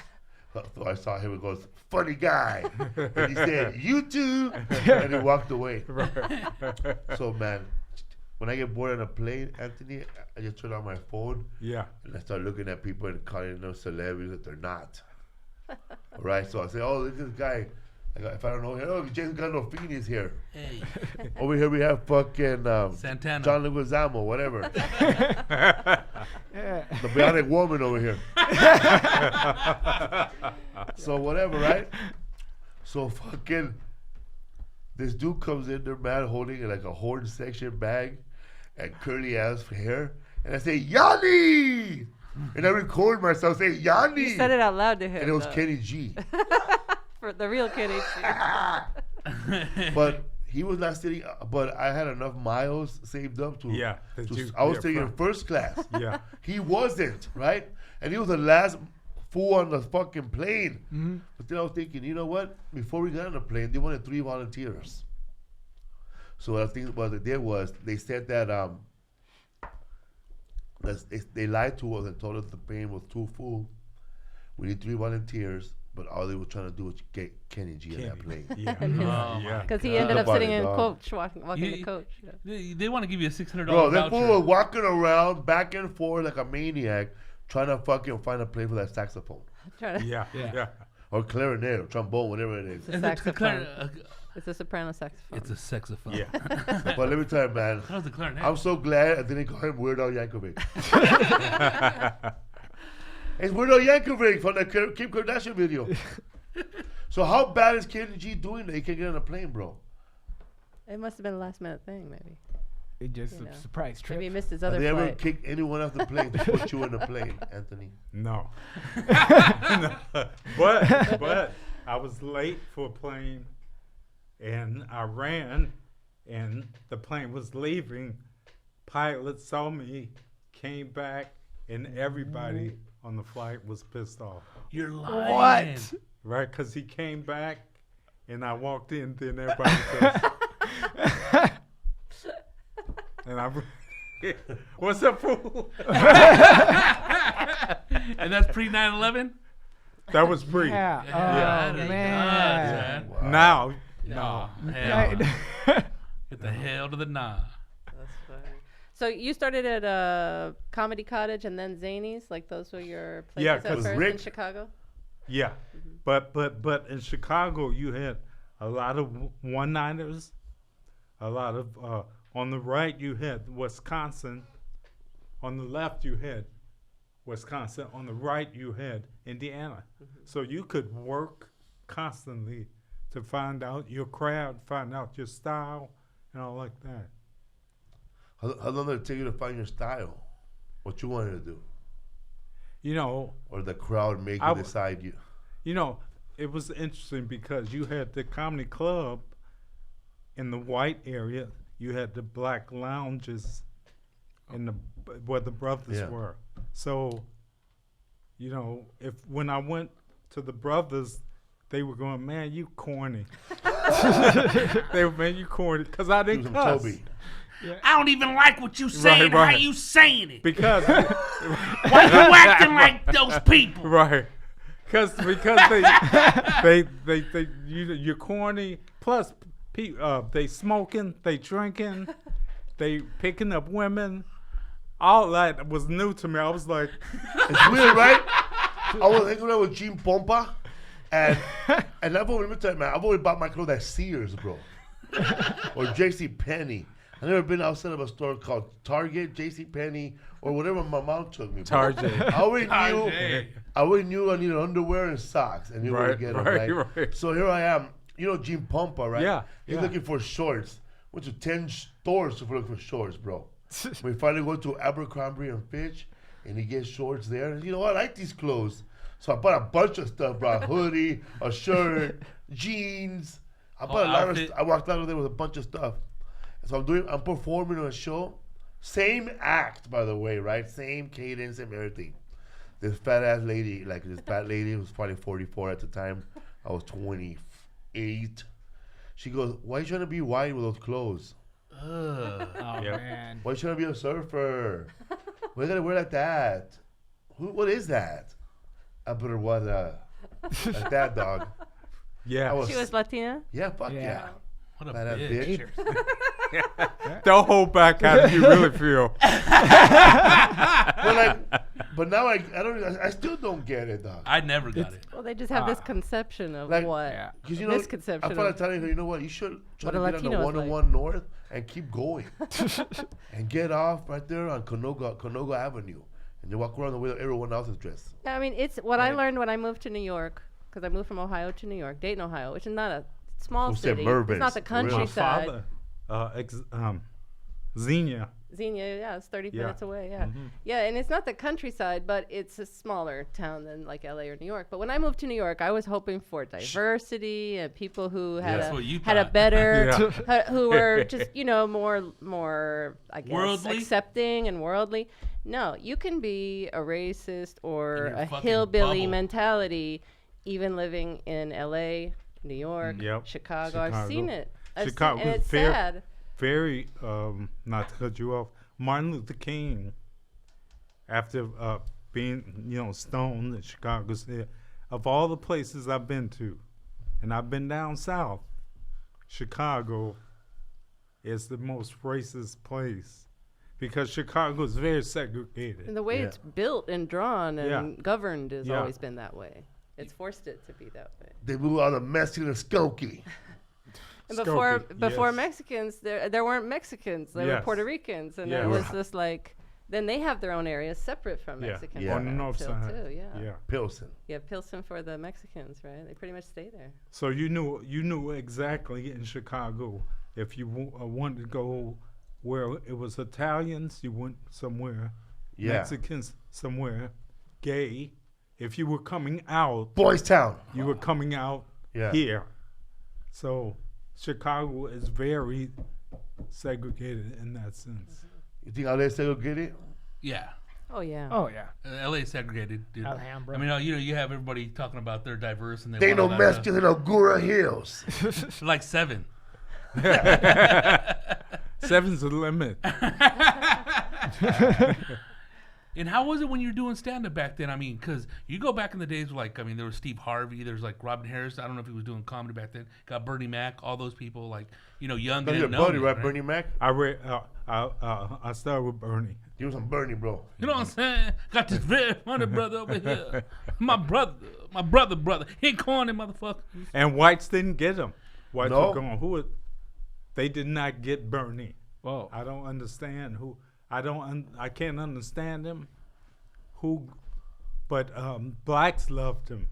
So I saw him and goes, "Funny guy," and he said, "You too," and he walked away. So man, when I get bored on a plane, Anthony, I just turn on my phone Yeah. and I start looking at people and calling them celebrities that they're not. Right? So I say, "Oh, look at this guy." If I don't know him, oh, Jason Gandolfini's here. Hey, Over here we have fucking Santana. John Leguizamo, whatever. Yeah. The bionic woman over here. So whatever, right? So fucking this dude comes in there, man, holding like a horn section bag and curly ass hair, and I say Yanni, and I record myself saying Yanni, You said it out loud to him. and it was though. Kenny G. For the real Kenny. But he was not sitting. But I had enough miles saved up to. Yeah, that you- I was yeah, taking from- first class. Yeah. He wasn't, right? And he was the last fool on the fucking plane. Mm-hmm. But then I was thinking, you know what? Before we got on the plane, they wanted 3 volunteers. So I think what they did was they said that They lied to us and told us the plane was too full. We need 3 volunteers, but all they were trying to do was get Kenny G in that plane. Yeah. Oh, yeah. Because he God. ended up About sitting it, in dog. coach, walking You- the coach. Yeah. They want to give you a $600 Bro, that voucher. fool was walking around back and forth like a maniac, trying to fucking find a place for that saxophone Trying to, Yeah. Yeah. Yeah. or clarinet or trombone, whatever it is. It's a And the saxophone. It's a soprano saxophone. it's a saxophone. Yeah. But let me tell you, man, That was the clarinet. I'm so glad I didn't call him Weird Al Yankovic. It's Weird Al Yankovic from the Kim Kardashian video. So how bad is Kenny G doing that he can't get on a plane, bro? It must have been a last minute thing, maybe. It just You know. a surprise trip. Maybe he missed his Have other they ever flight. kicked anyone off the plane to put you in the plane, Anthony? No. No. But I was late for a plane, and I ran, and the plane was leaving. Pilot saw me, came back, and everybody on the flight was pissed off. You're lying. What? Right? Because he came back, and I walked in, then everybody says, and I, what's up, fool? And that's pre 9/11. That was pre. Yeah. Yeah, Oh that man. does, man. Now, No, no. hell. Yeah. Get the hell to the nah. That's funny. So you started at Comedy Cottage and then Zany's? Like those were your places Yeah, at 'cause first in Rick- Chicago? Yeah, but in Chicago you had a lot of one-nighters, a lot of on the right you had Wisconsin, on the left you had Wisconsin, on the right you had Indiana. So you could work constantly to find out your crowd, find out your style, and all like that. How long did it take you to find your style? What you wanted to do? You know, Or the crowd make I you w- decide you? You know, it was interesting because you had the comedy club in the white area. You had the black lounges in the where the brothers Yeah. were. So, you know, when I went to the brothers, they were going, "Man, you corny." They were, "Man, you corny," because I Do didn't some cuss. Toby. I don't even like what you saying. right. How you saying it? Because Why you acting like those people? right, because you're corny. Plus, they smoking, they drinking, they picking up women. All that was new to me. I was like, It's weird, right? I was hanging around with Gene Pompa, and I've always, let me tell you, man, I've always bought my clothes at Sears, bro, or J.C. Penney. I've never been outside of a store called Target, J.C. Penney, or whatever my mom took me. Bro. Target. I always Target. knew I needed underwear and socks, and you were Right, get them, right, right? right. So here I am. You know Gene Pompa, right? Yeah, He's yeah. looking for shorts. Went to 10 stores to look for shorts, bro. We finally go to Abercrombie and Fitch, and he gets shorts there. And you know, I like these clothes. So I bought a bunch of stuff, bro. A hoodie, a shirt, jeans. I bought a lot of outfit. stuff. I walked out of there with a bunch of stuff. So I'm performing on a show. Same act, by the way, right? Same cadence and everything. This fat ass lady, like this fat lady who was probably 44 at the time. I was 28. She goes, "Why are you trying to be white with those clothes? Ugh. Oh Yeah. man. Why are you trying to be a surfer? Why you gotta wear like that? What is that?" I better what like that, dog. yeah. I was, She was Latina? yeah, fuck Yeah. yeah. What a Fat ass bitch. bitch. Don't hold back. How do you really feel? But now I still don't get it, dog. I never got it. Well, they just have this conception of Like- what? Yeah. Because you know, misconception I felt like of telling her, you know what, you should try what to a get on the Latino is like. 101 North and keep going, and get off right there on Canoga Avenue, and you walk around the way that everyone else is dressed. Yeah, I mean, it's what I learned when I moved to New York, because I moved from Ohio to New York, Dayton, Ohio, which is not a small Who said city. Mervyn's? It's not the For real? My countryside. father, Xenia. Xenia, yeah, it's 30 Yeah. minutes away, yeah. Yeah, and it's not the countryside, but it's a smaller town than like LA or New York. But when I moved to New York, I was hoping for diversity and people who had That's what you had a thought. better, Yeah. who were just, more, I guess, Worldly? accepting and worldly. No, you can be a racist or In your a fucking hillbilly bubble. mentality, even living in LA, New York, Yep. Chicago. I've seen it. Chicago and was it's fair. sad. Very, not to cut you off, Martin Luther King after being, stoned in Chicago, said, of all the places I've been to, and I've been down south, Chicago is the most racist place because Chicago is very segregated. And the way it's built and drawn and governed has Yeah. always been that way. It's forced it to be that way. They moved out of Mexican and Skokie. And Skokie, before yes. Mexicans, there weren't Mexicans. There were Yes. Puerto Ricans, and Yeah. it was just like. Then they have their own areas separate from Yeah. Mexicans. Yeah. On the north still side. too, yeah. Yeah. Pilsen. You have Pilsen for the Mexicans, right? They pretty much stay there. So you knew exactly in Chicago if you wanted to go where it was Italians, you went somewhere. Yeah. Mexicans somewhere. Gay. If you were coming out, Boys Town. you were coming out Yeah. here. So Chicago is very segregated in that sense. You think LA segregated? Yeah. Oh yeah. Oh yeah. LA is segregated, dude. Alhambra. I mean, you have everybody talking about they're diverse and They ain't no want all that, Mexicans in Ogura Hills. like 7. Seven's the limit. And how was it when you were doing stand-up back then? I mean, because you go back in the days, like, I mean, there was Steve Harvey, there's like Robin Harris. I don't know if he was doing comedy back then. Got Bernie Mac, all those people, like, young. That's your didn't know buddy, me, right? Bernie Mac? I started with Bernie. You was some Bernie, bro. You know what I'm saying? Got this very funny brother over here. My brother. He ain't corny, motherfucker. And whites didn't get him. Whites No. were going, they did not get Bernie. Whoa. I don't understand who. I can't understand him. But blacks loved him,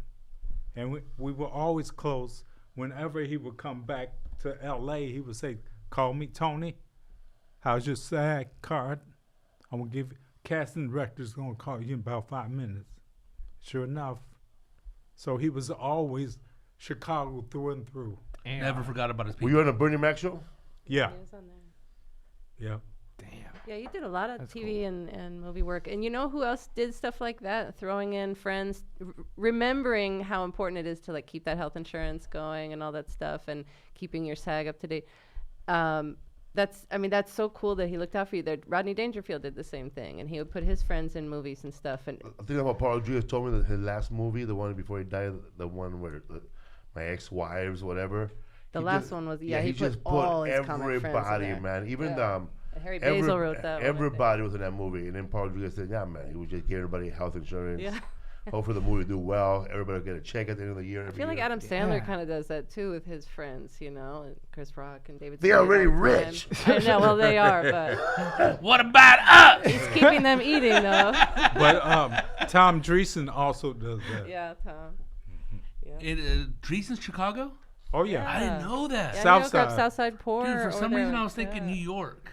and we were always close. Whenever he would come back to L.A., he would say, "Call me Tony. How's your SAG card? I'm gonna give you. Casting director's gonna call you in about 5 minutes." Sure enough. So he was always Chicago through and through. Damn. Never forgot about his people. Were you on the Bernie Mac show? Yeah, He was on there. yeah. Damn. Yeah, you did a lot of That's TV and movie work. And you know who else did stuff like that? Throwing in friends, remembering how important it is to like keep that health insurance going and all that stuff, and keeping your SAG up to date. That's so cool that he looked out for you. There, Rodney Dangerfield did the same thing, and he would put his friends in movies and stuff. And I think about Paul Rodriguez told me that his last movie, the one before he died, the one where my ex-wives, whatever. the he last just- one was he put just all his comic friends in everybody, there. man. Even Yeah. Harry Basil wrote that one, I think. everybody was in that movie, and then Paul Rodriguez said, "Yeah, man, he would just give everybody health insurance. Yeah. Hope for the movie to do well. Everybody will get a check at the end of the year." I feel like Adam Sandler kind of does that too with his friends, and Chris Rock and David. They Spade already all the time. rich. I know, well they are, but What about us? he's keeping them eating though. But Tom Dreesen also does that. Yeah, Tom. Dreesen's Chicago? Oh yeah. I didn't know that. Yeah, South New York, Side. Southside Poor. Dude, for over some there. reason I was thinking Yeah. New York.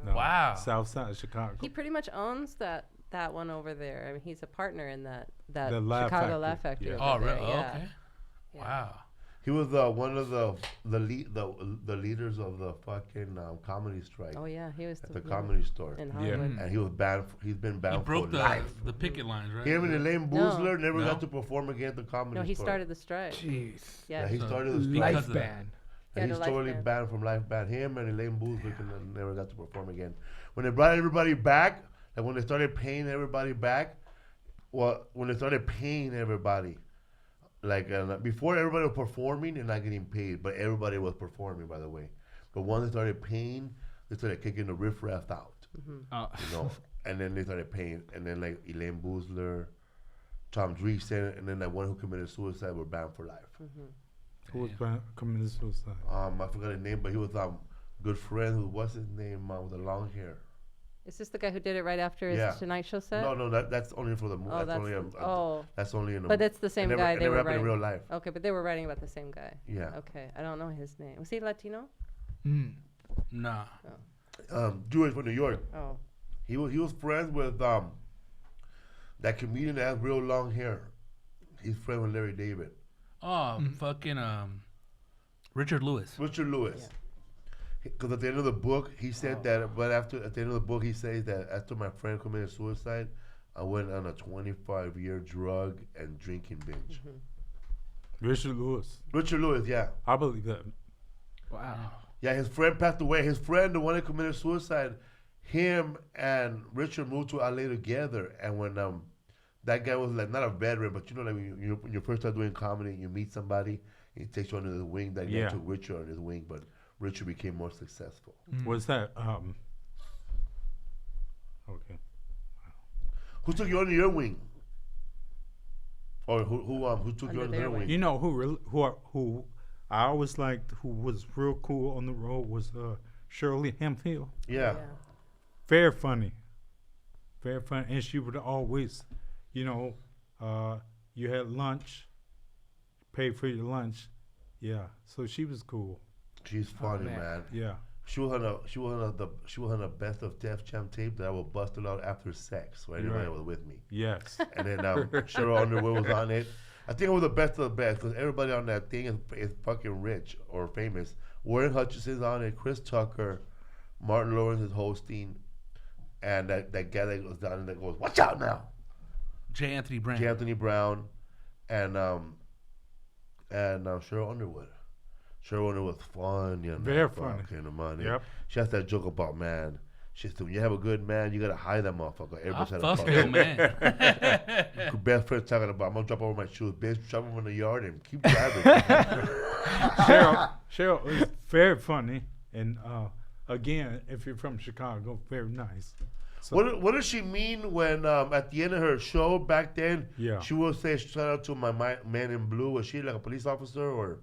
No, Wow. South Side of Chicago. He pretty much owns that one over there. I mean, he's a partner in that The Laugh Chicago Factory, Laugh Factory. yeah. over Oh, there, really? yeah. Okay. Yeah. Wow. He was one of the leaders of the fucking comedy strike Oh yeah, he was at the comedy store, in Hollywood. and he was banned. He's been banned He broke for the life. picket lines, right? Him and Elaine Boozler never No. got to perform again at the comedy No, he store. started the strike. Jeez. Yeah. Yeah, he So- started the strike. Because Life of that. ban. Yeah, And the he's life totally ban. banned from life ban. Him and Elaine Boozler never got to perform again. When they brought everybody back, like when they started paying everybody back, like before everybody was performing and not getting paid, but everybody was performing, by the way. But once they started paying, they started kicking the riffraff out, and then they started paying, and then like Elaine Boozler, Tom Dreesen, and then that one who committed suicide were banned for life. Who was committing suicide? I forgot his name, but he was good friend. What's his name? With the long hair. Is this the guy who did it right after his Yeah. Tonight Show set? No, that's only for the movie. Oh, that's only that's only in the. But it's the same guy It they never were happened in writing. real life. Okay, but they were writing about the same guy. Yeah. Okay, I don't know his name. Was he Latino? Nah. Jewish from New York. Oh. He was friends with that comedian that has real long hair. He's friends with Larry David. Oh, fucking Richard Lewis. Richard Lewis. Because at the end of the book, he said that. But at the end of the book, he says that after my friend committed suicide, I went on a 25-year drug and drinking binge. Richard Lewis. Richard Lewis, yeah. I believe that. Wow. Yeah, his friend passed away. His friend, the one that committed suicide, him and Richard moved to LA together, and when that guy was like not a veteran, but you know, like when you first start doing comedy, you meet somebody, he takes you under the wing. That guy took Richard under his wing, but Richard became more successful. Was that okay? Who took you under your wing? Or who took you Under under their their wing. wing? You know who I always liked, who was real cool on the road, was Shirley Hemphill. Yeah. Very funny, and she would always, you know, you had lunch, paid for your lunch, so she was cool. She's funny, man. Yeah. She was on the best of Def Jam tape that I was busted out after sex. Right, everybody was with me. Yes. And then Cheryl Underwood was on it. I think it was the best of the best because everybody on that thing is fucking rich or famous. Warren Hutchinson's on it. Chris Tucker, Martin Lawrence is hosting, and that guy that goes down and that goes, "Watch out now!" J. Anthony Brown. J. Anthony Brown, and Cheryl Underwood. Cheryl Underwood was fun. You know, Very funny. The money. Yep. She has that joke about man. She said, when you have a good man, you gotta hide that motherfucker. I Everybody's had a fuck fuck. your man. Best friend talking about, I'm gonna drop over my shoes, bitch. Drop them in the yard and keep driving. Cheryl is very funny, and again, if you're from Chicago, very nice. So, What does she mean when at the end of her show back then, she will say shout out to my man in blue? Was she like a police officer or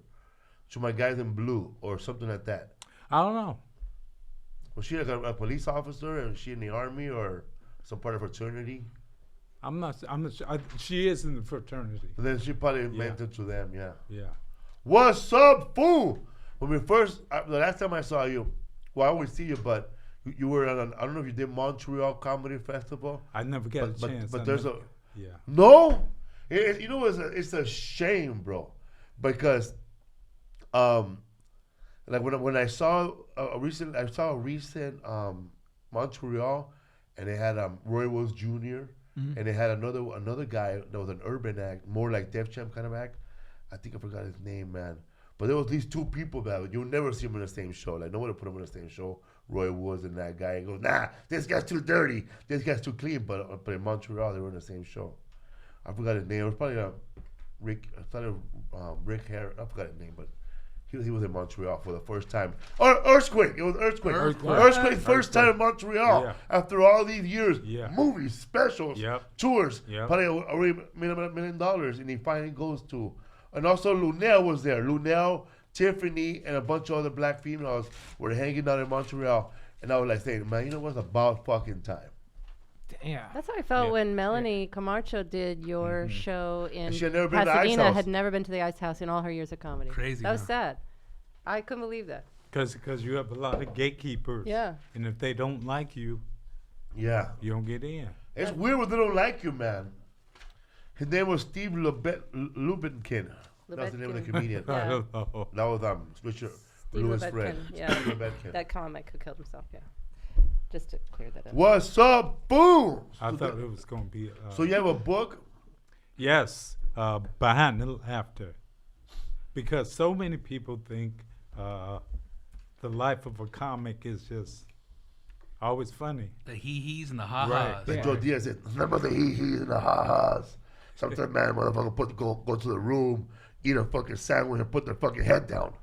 to my guys in blue or something like that? I don't know. Was she like a police officer and she in the army or some part of fraternity? I'm not sure. She is in the fraternity. And then she probably meant it to them, yeah. Yeah. What's up, fool? When we first, the last time I saw you, well, I always see you, but you were on, I don't know if you did Montreal Comedy Festival. I never got a chance. But there's Yeah. No? You know, it's a shame, bro. Because, like when I saw a recent Montreal, and they had Roy Wills Jr. And they had another guy that was an urban act, more like Def Jam kind of act. I think I forgot his name, man. But there was these two people that you'll never see them in the same show. Like nobody put them in the same show. Roy Woods and that guy. He goes, nah, this guy's too dirty. This guy's too clean. But in Montreal, they were in the same show. I forgot his name. It was probably Rick. I thought it was Rick Harris. I forgot his name, but he was in Montreal for the first time. Earthquake. It was Earthquake. Earthquake's first time in Montreal after all these years. Yeah. Movies, specials, tours. Yep. Probably already made $1 million, and he finally goes to. And also Lunel was there. Lunel, Tiffany, and a bunch of other black females were hanging out in Montreal. And I was like saying, man, you know what's about fucking time. Damn. That's how I felt when Melanie Camacho did your show in she had never been to the Ice Pasadena. House. Had never been to the Ice House in all her years of comedy. Crazy, That was huh? sad. I couldn't believe that. Because you have a lot of gatekeepers. Yeah. And if they don't like you, Yeah. you don't get in. It's weird when they don't like you, man. His name was Steve Lubetkin. That's the name of the Lubetkin. comedian. Yeah. I don't know. That was Richard Lewis' Lubetkin, friend. yeah. Steve Lubetkin. That comic who killed himself, yeah. Just to clear that up. What's up, boom? I thought it was going to be. So you have a book? Yes, Behind the Laughter. Because so many people think the life of a comic is just always funny. The hee-hees and the ha-has. Right. Like Joe Diaz said, remember the hee-hees and the ha-has. Sometimes, man, motherfucker go to the room, eat a fucking sandwich, and put their fucking head down.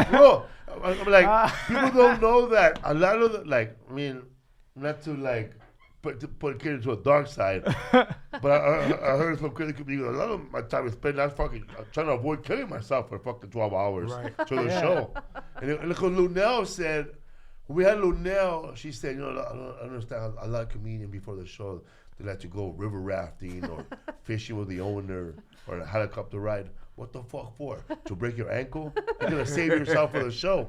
Bro, I'm like, people don't know that. A lot of the, like, I mean, not to like put kid into a dark side, but I heard some critical people. A lot of my time is spent not fucking trying to avoid killing myself for fucking 12 hours to the show. And look what Lunel said. When we had Lunel, she said, you know, I don't understand. A lot of comedians before the show, they like to go river rafting or fishing with the owner or a helicopter ride. What the fuck for? To break your ankle? You're gonna save yourself for the show.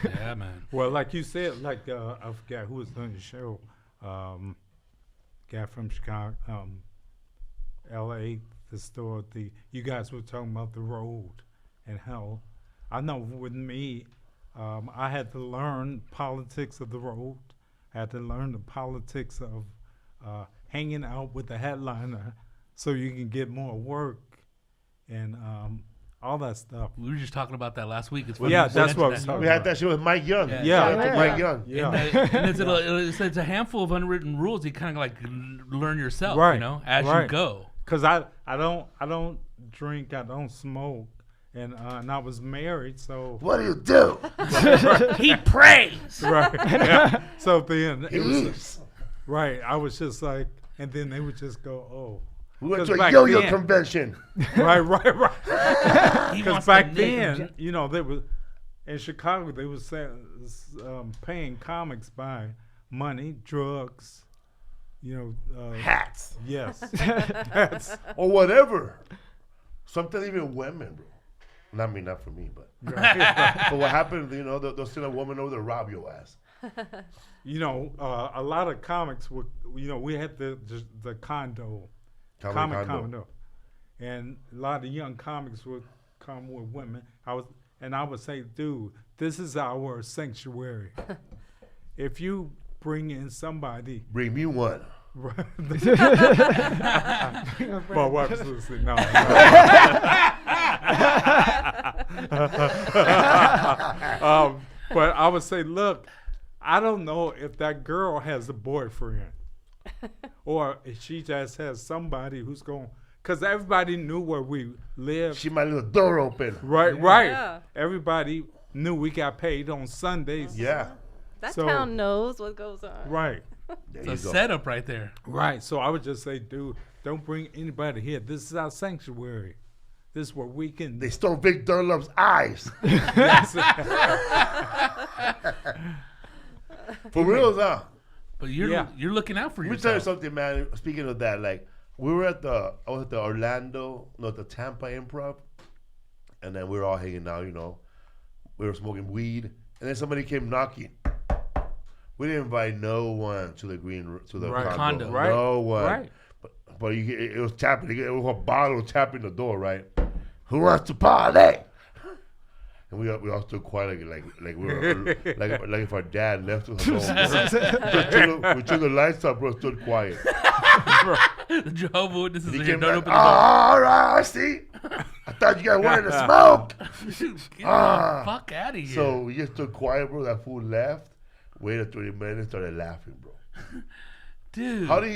Yeah, man. Well, like you said, like I forgot who was on the show. Guy from Chicago, L.A. The store. You guys were talking about the road and how. I know with me, I had to learn politics of the road. I had to learn the politics of hanging out with the headliner so you can get more work. And all that stuff. We were just talking about that last week. It's Yeah, funny you that's what I was mentioned talking We had that shit with Mike Young. Yeah. Yeah. Shout out to Yeah. Mike Young. Yeah. And it's a handful of unwritten rules you kind of like learn yourself, Right. you know, as you Right. go. Cause I don't drink, I don't smoke, and I was married, so What do you do? He prays. right. Yeah. So then He it was eats. right. I was just like, and then they would just go, oh, We went 'Cause to a back yo-yo then- convention. right. He Because wants back to live. then, you know, they were in Chicago. They were paying comics by money, drugs, you know, Hats. yes, that's Or whatever. Sometimes even women, bro. Not for me, but. right. But what happened, you know, they'll send a woman over to rob your ass. You know, a lot of comics would, you know, we had the condo, Comedy comic condo. condo, and a lot of young comics would come with women. I would say, dude, this is our sanctuary. If you bring in somebody, Bring me one. my wife's listening. No. But I would say, look, I don't know if that girl has a boyfriend or if she just has somebody who's going, because everybody knew where we lived. She might leave the door open. Right. Yeah. Everybody knew we got paid on Sundays. Yeah. That So- town knows what goes on. Right. There It's you a go. setup right there. Right. So I would just say, dude, don't bring anybody here. This is our sanctuary. This is where we can. They stole Vic Dunlop's eyes. For real, huh? But you're Yeah. you're looking out for Let me tell you yourself. something, man. Speaking of that, like I was at the Orlando, no, the Tampa Improv, and then we were all hanging out. You know, we were smoking weed, and then somebody came knocking. We didn't invite no one to the Right. Condo. Right. No one. Right. But it was tapping. It was a bottle tapping the door. Right. Who wants to party? And we all stood quiet, like we were like if our dad left us alone. We took the lights up, bro. Stood quiet. The Jehovah's Witnesses He are here. came Don't back. open Oh, the door. all right, I see. I thought you guys wanted to smoke. Get Ah. the fuck out of here. So we just stood quiet, bro. That fool left. Waited 30 minutes, started laughing, bro. dude. How do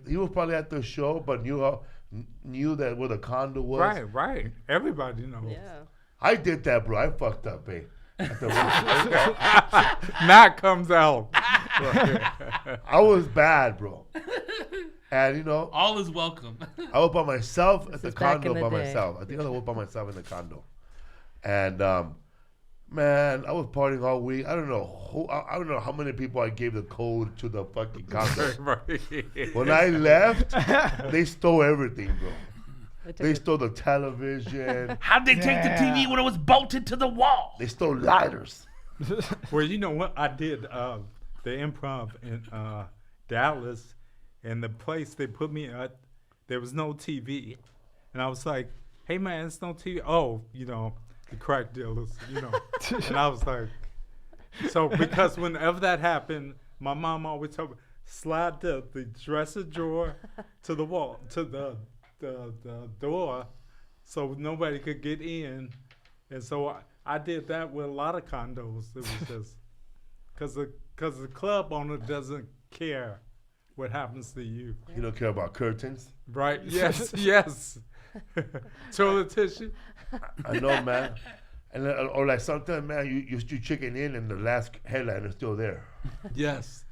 he was probably at the show, but knew that where the condo was. Right. Everybody knows. Yeah. I did that, bro. I fucked up, eh? That comes out. I was bad, bro. And you know, All is welcome. I was by myself at the is back condo in the by day. myself. I think I was by myself in the condo. And man, I was partying all week. I don't know how many people I gave the code to the fucking condo. Right. When I left, they stole everything, bro. They took They it. stole the television. How'd they take the TV when it was bolted to the wall? They stole lighters. Well, you know what? I did the improv in Dallas, and the place they put me at, there was no TV. And I was like, hey, man, it's no TV. Oh, you know, the crack dealers, you know. And I was like, so because whenever that happened, my mom always told me, slide the dresser drawer to the wall, to the door, so nobody could get in. And so I did that with a lot of condos. It was just because the club owner doesn't care what happens to you. You don't care about curtains. Right? Yes. Toilet tissue. I know, man. And or like sometimes, man, you chicken in and the last headline is still there. Yes.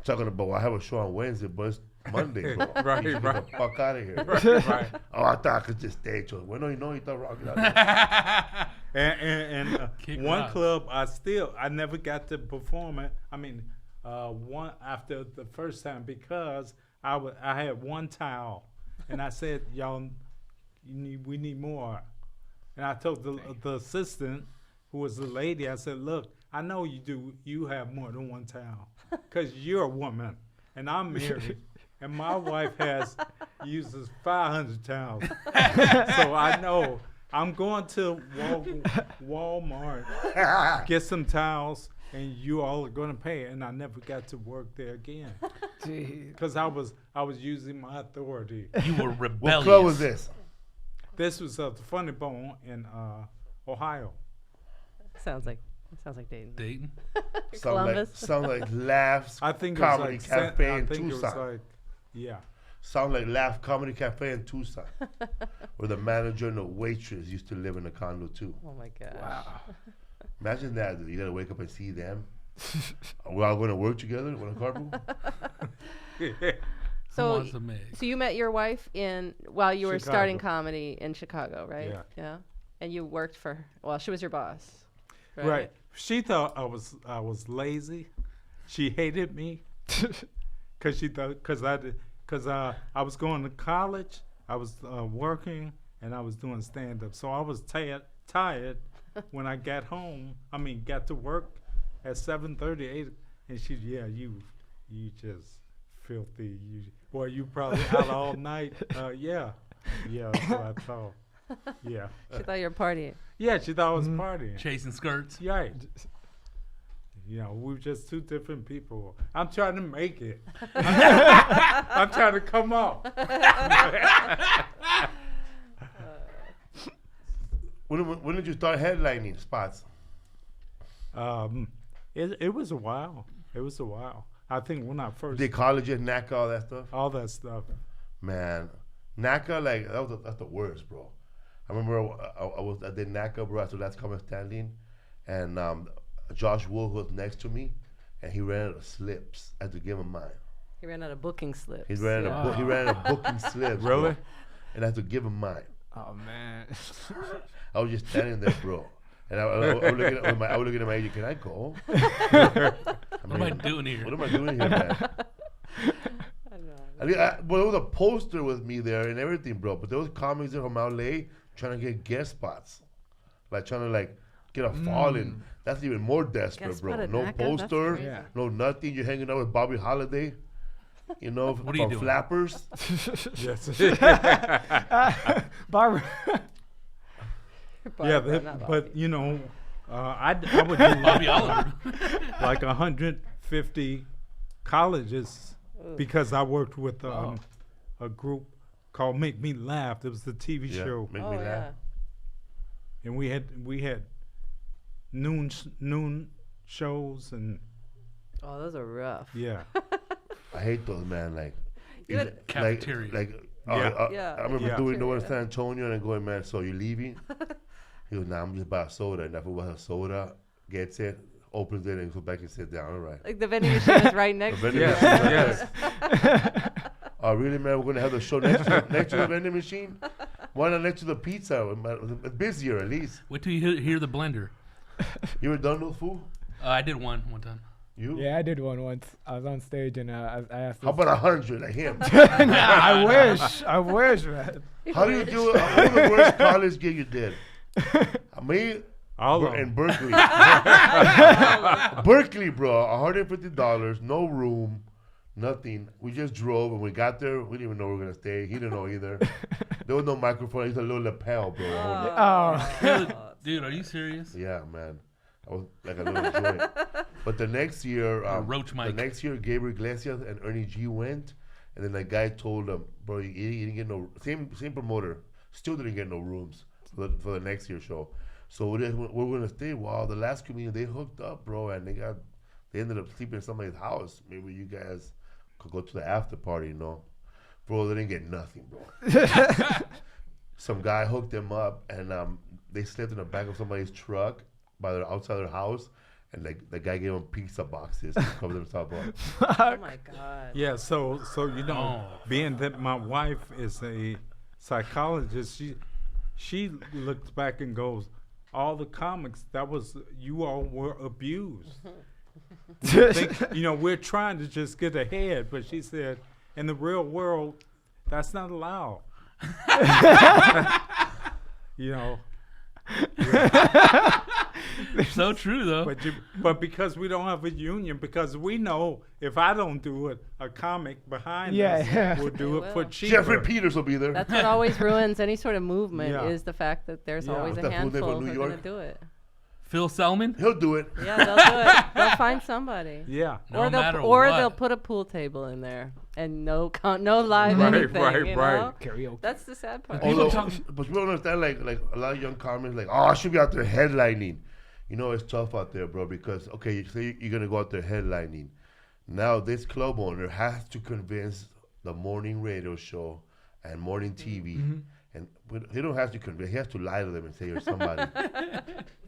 Talking about, well, I have a show on Wednesday, but it's Monday, bro. Right. Get the fuck out of here. Right. Oh, I thought I could just stay. Well, no, you thought Rocky out there. And Kick one rocks. club I never got to perform it. I mean, one after the first time because I had one towel, and I said, y'all, we need more. And I told the assistant, who was the lady, I said, look, I know you have more than one towel, because you're a woman, and I'm married, and my wife uses 500 towels. So I know I'm going to Walmart, get some towels, and you all are going to pay. And I never got to work there again Jeez. because I was using my authority. You were What rebellious. club was this? This was at the Funny Bone in Ohio. Sounds like Dayton. Dayton. Columbus. Sound like Laughs I think Comedy it was like Cafe I in think it was Tucson. like, yeah. Sound like Laugh Comedy Cafe in Tucson, where the manager and the waitress used to live in a condo too. Oh my gosh. Wow. Imagine that, dude. You gotta wake up and see them. We're all gonna work together on a carpool. So, Wants to make. so you met your wife while you were starting Chicago. comedy in Chicago, right? Yeah. Yeah. And you worked for her. Well, she was your boss. Right. Right. She thought I was lazy. She hated me because I was going to college. I was working and I was doing stand up. So I was tired when I got home. Got to work at 7:30, 8, and she, you just filthy. You probably out all night. Yeah, that's what I thought. Yeah. She thought you were partying. Yeah, she thought I was partying. Chasing skirts. Right. We were just two different people. I'm trying to make it. I'm trying to come up. When did you start headlining spots? It was a while. It was a while. I think when I first Did colleges, NACA, all that stuff? all that stuff. Man, NACA, like that's the worst, bro. I remember I did NACA, bro. So that's coming standing, and Josh Wool was next to me, and he ran out of slips. I had to give him mine. He ran out of booking slips. He ran out of he ran out of booking slips. Really? Bro, and I had to give him mine. Oh man. I was just standing there, bro. And I was looking at my agent. Can I go? What am I doing here? What am I doing here, man? I know. Well, there was a poster with me there and everything, bro. But there was comics there from LA trying to get guest spots, like trying to get a fall in. That's even more desperate, Guest bro. spot at No NACA? That's poster, crazy. Yeah. no nothing. You're hanging out with Bobby Holiday, What are you from doing? Flappers. Yes. Barbara. Yeah, Barbara, not but Bobby. I would do Bobby Oliver. like 150 colleges because I worked with a group called Make Me Laugh. It was the TV Yeah, show, make Oh me yeah. laugh. and we had noon shows and Oh, those are rough. yeah. I hate those, man. Like, You had- Cafeteria. Yeah. I remember Yeah. doing one in Yeah. San Antonio and going, man, so you leaving? He goes, nah, I'm just about soda. And if it was a soda, gets it, opens it, and goes back and sit down. All right. Like the vending machine was right next to vending you. machine. Yes. Oh, really, man? We're going to have the show next to the vending machine? Why not next to the pizza? It's busier, at least. Wait till you hear the blender. You ever done those, fool? I did one time. You? Yeah, I did one once. I was on stage and I asked. How about 100 like him? I wish, man. How do you do it? What was the worst college gig you did? Me? All of In them. Berkeley. Berkeley, bro. $150, no room, nothing. We just drove and we got there. We didn't even know we were going to stay. He didn't know either. There was no microphone. It was a little lapel, bro. Oh. Dude, are you serious? Yeah, man. I was like a little joint. But the next year, roach the mic. next year, Gabriel Iglesias and Ernie G went, and then the guy told him, bro, you didn't get no, same promoter, still didn't get no rooms for the next year's show. So we're going to stay. Well, the last comedian, they hooked up, bro, and they ended up sleeping in somebody's house. Maybe you guys could go to the after party, Bro, they didn't get nothing, bro. Some guy hooked them up, and they slept in the back of somebody's truck outside their house, and the guy gave them pizza boxes to cover themselves up. Oh my God. Yeah, so Oh. being that my wife is a psychologist, she looks back and goes, all the comics you all were abused. We're trying to just get ahead, but she said, in the real world, that's not allowed. So true, though. But because we don't have a union, because we know if I don't do it, a comic behind us will do They it for will. cheaper. Jeffrey Peters will be there. That's what always ruins any sort of movement Yeah. is the fact that there's Yeah. always What's a that fool name handful from who New are going to York? do it. Phil Selman? He'll do it. Yeah, they'll do it. They'll find somebody. Yeah. No matter or what. they'll put a pool table in there. and no live Right, anything. right, you right. know? Karaoke. That's the sad part. Although, but people don't understand, like a lot of young comics, like, oh, I should be out there headlining. You know, it's tough out there, bro, because, okay, you say you're going to go out there headlining. Now, this club owner has to convince the morning radio show and morning TV, and he don't have to convince, he has to lie to them and say you're somebody,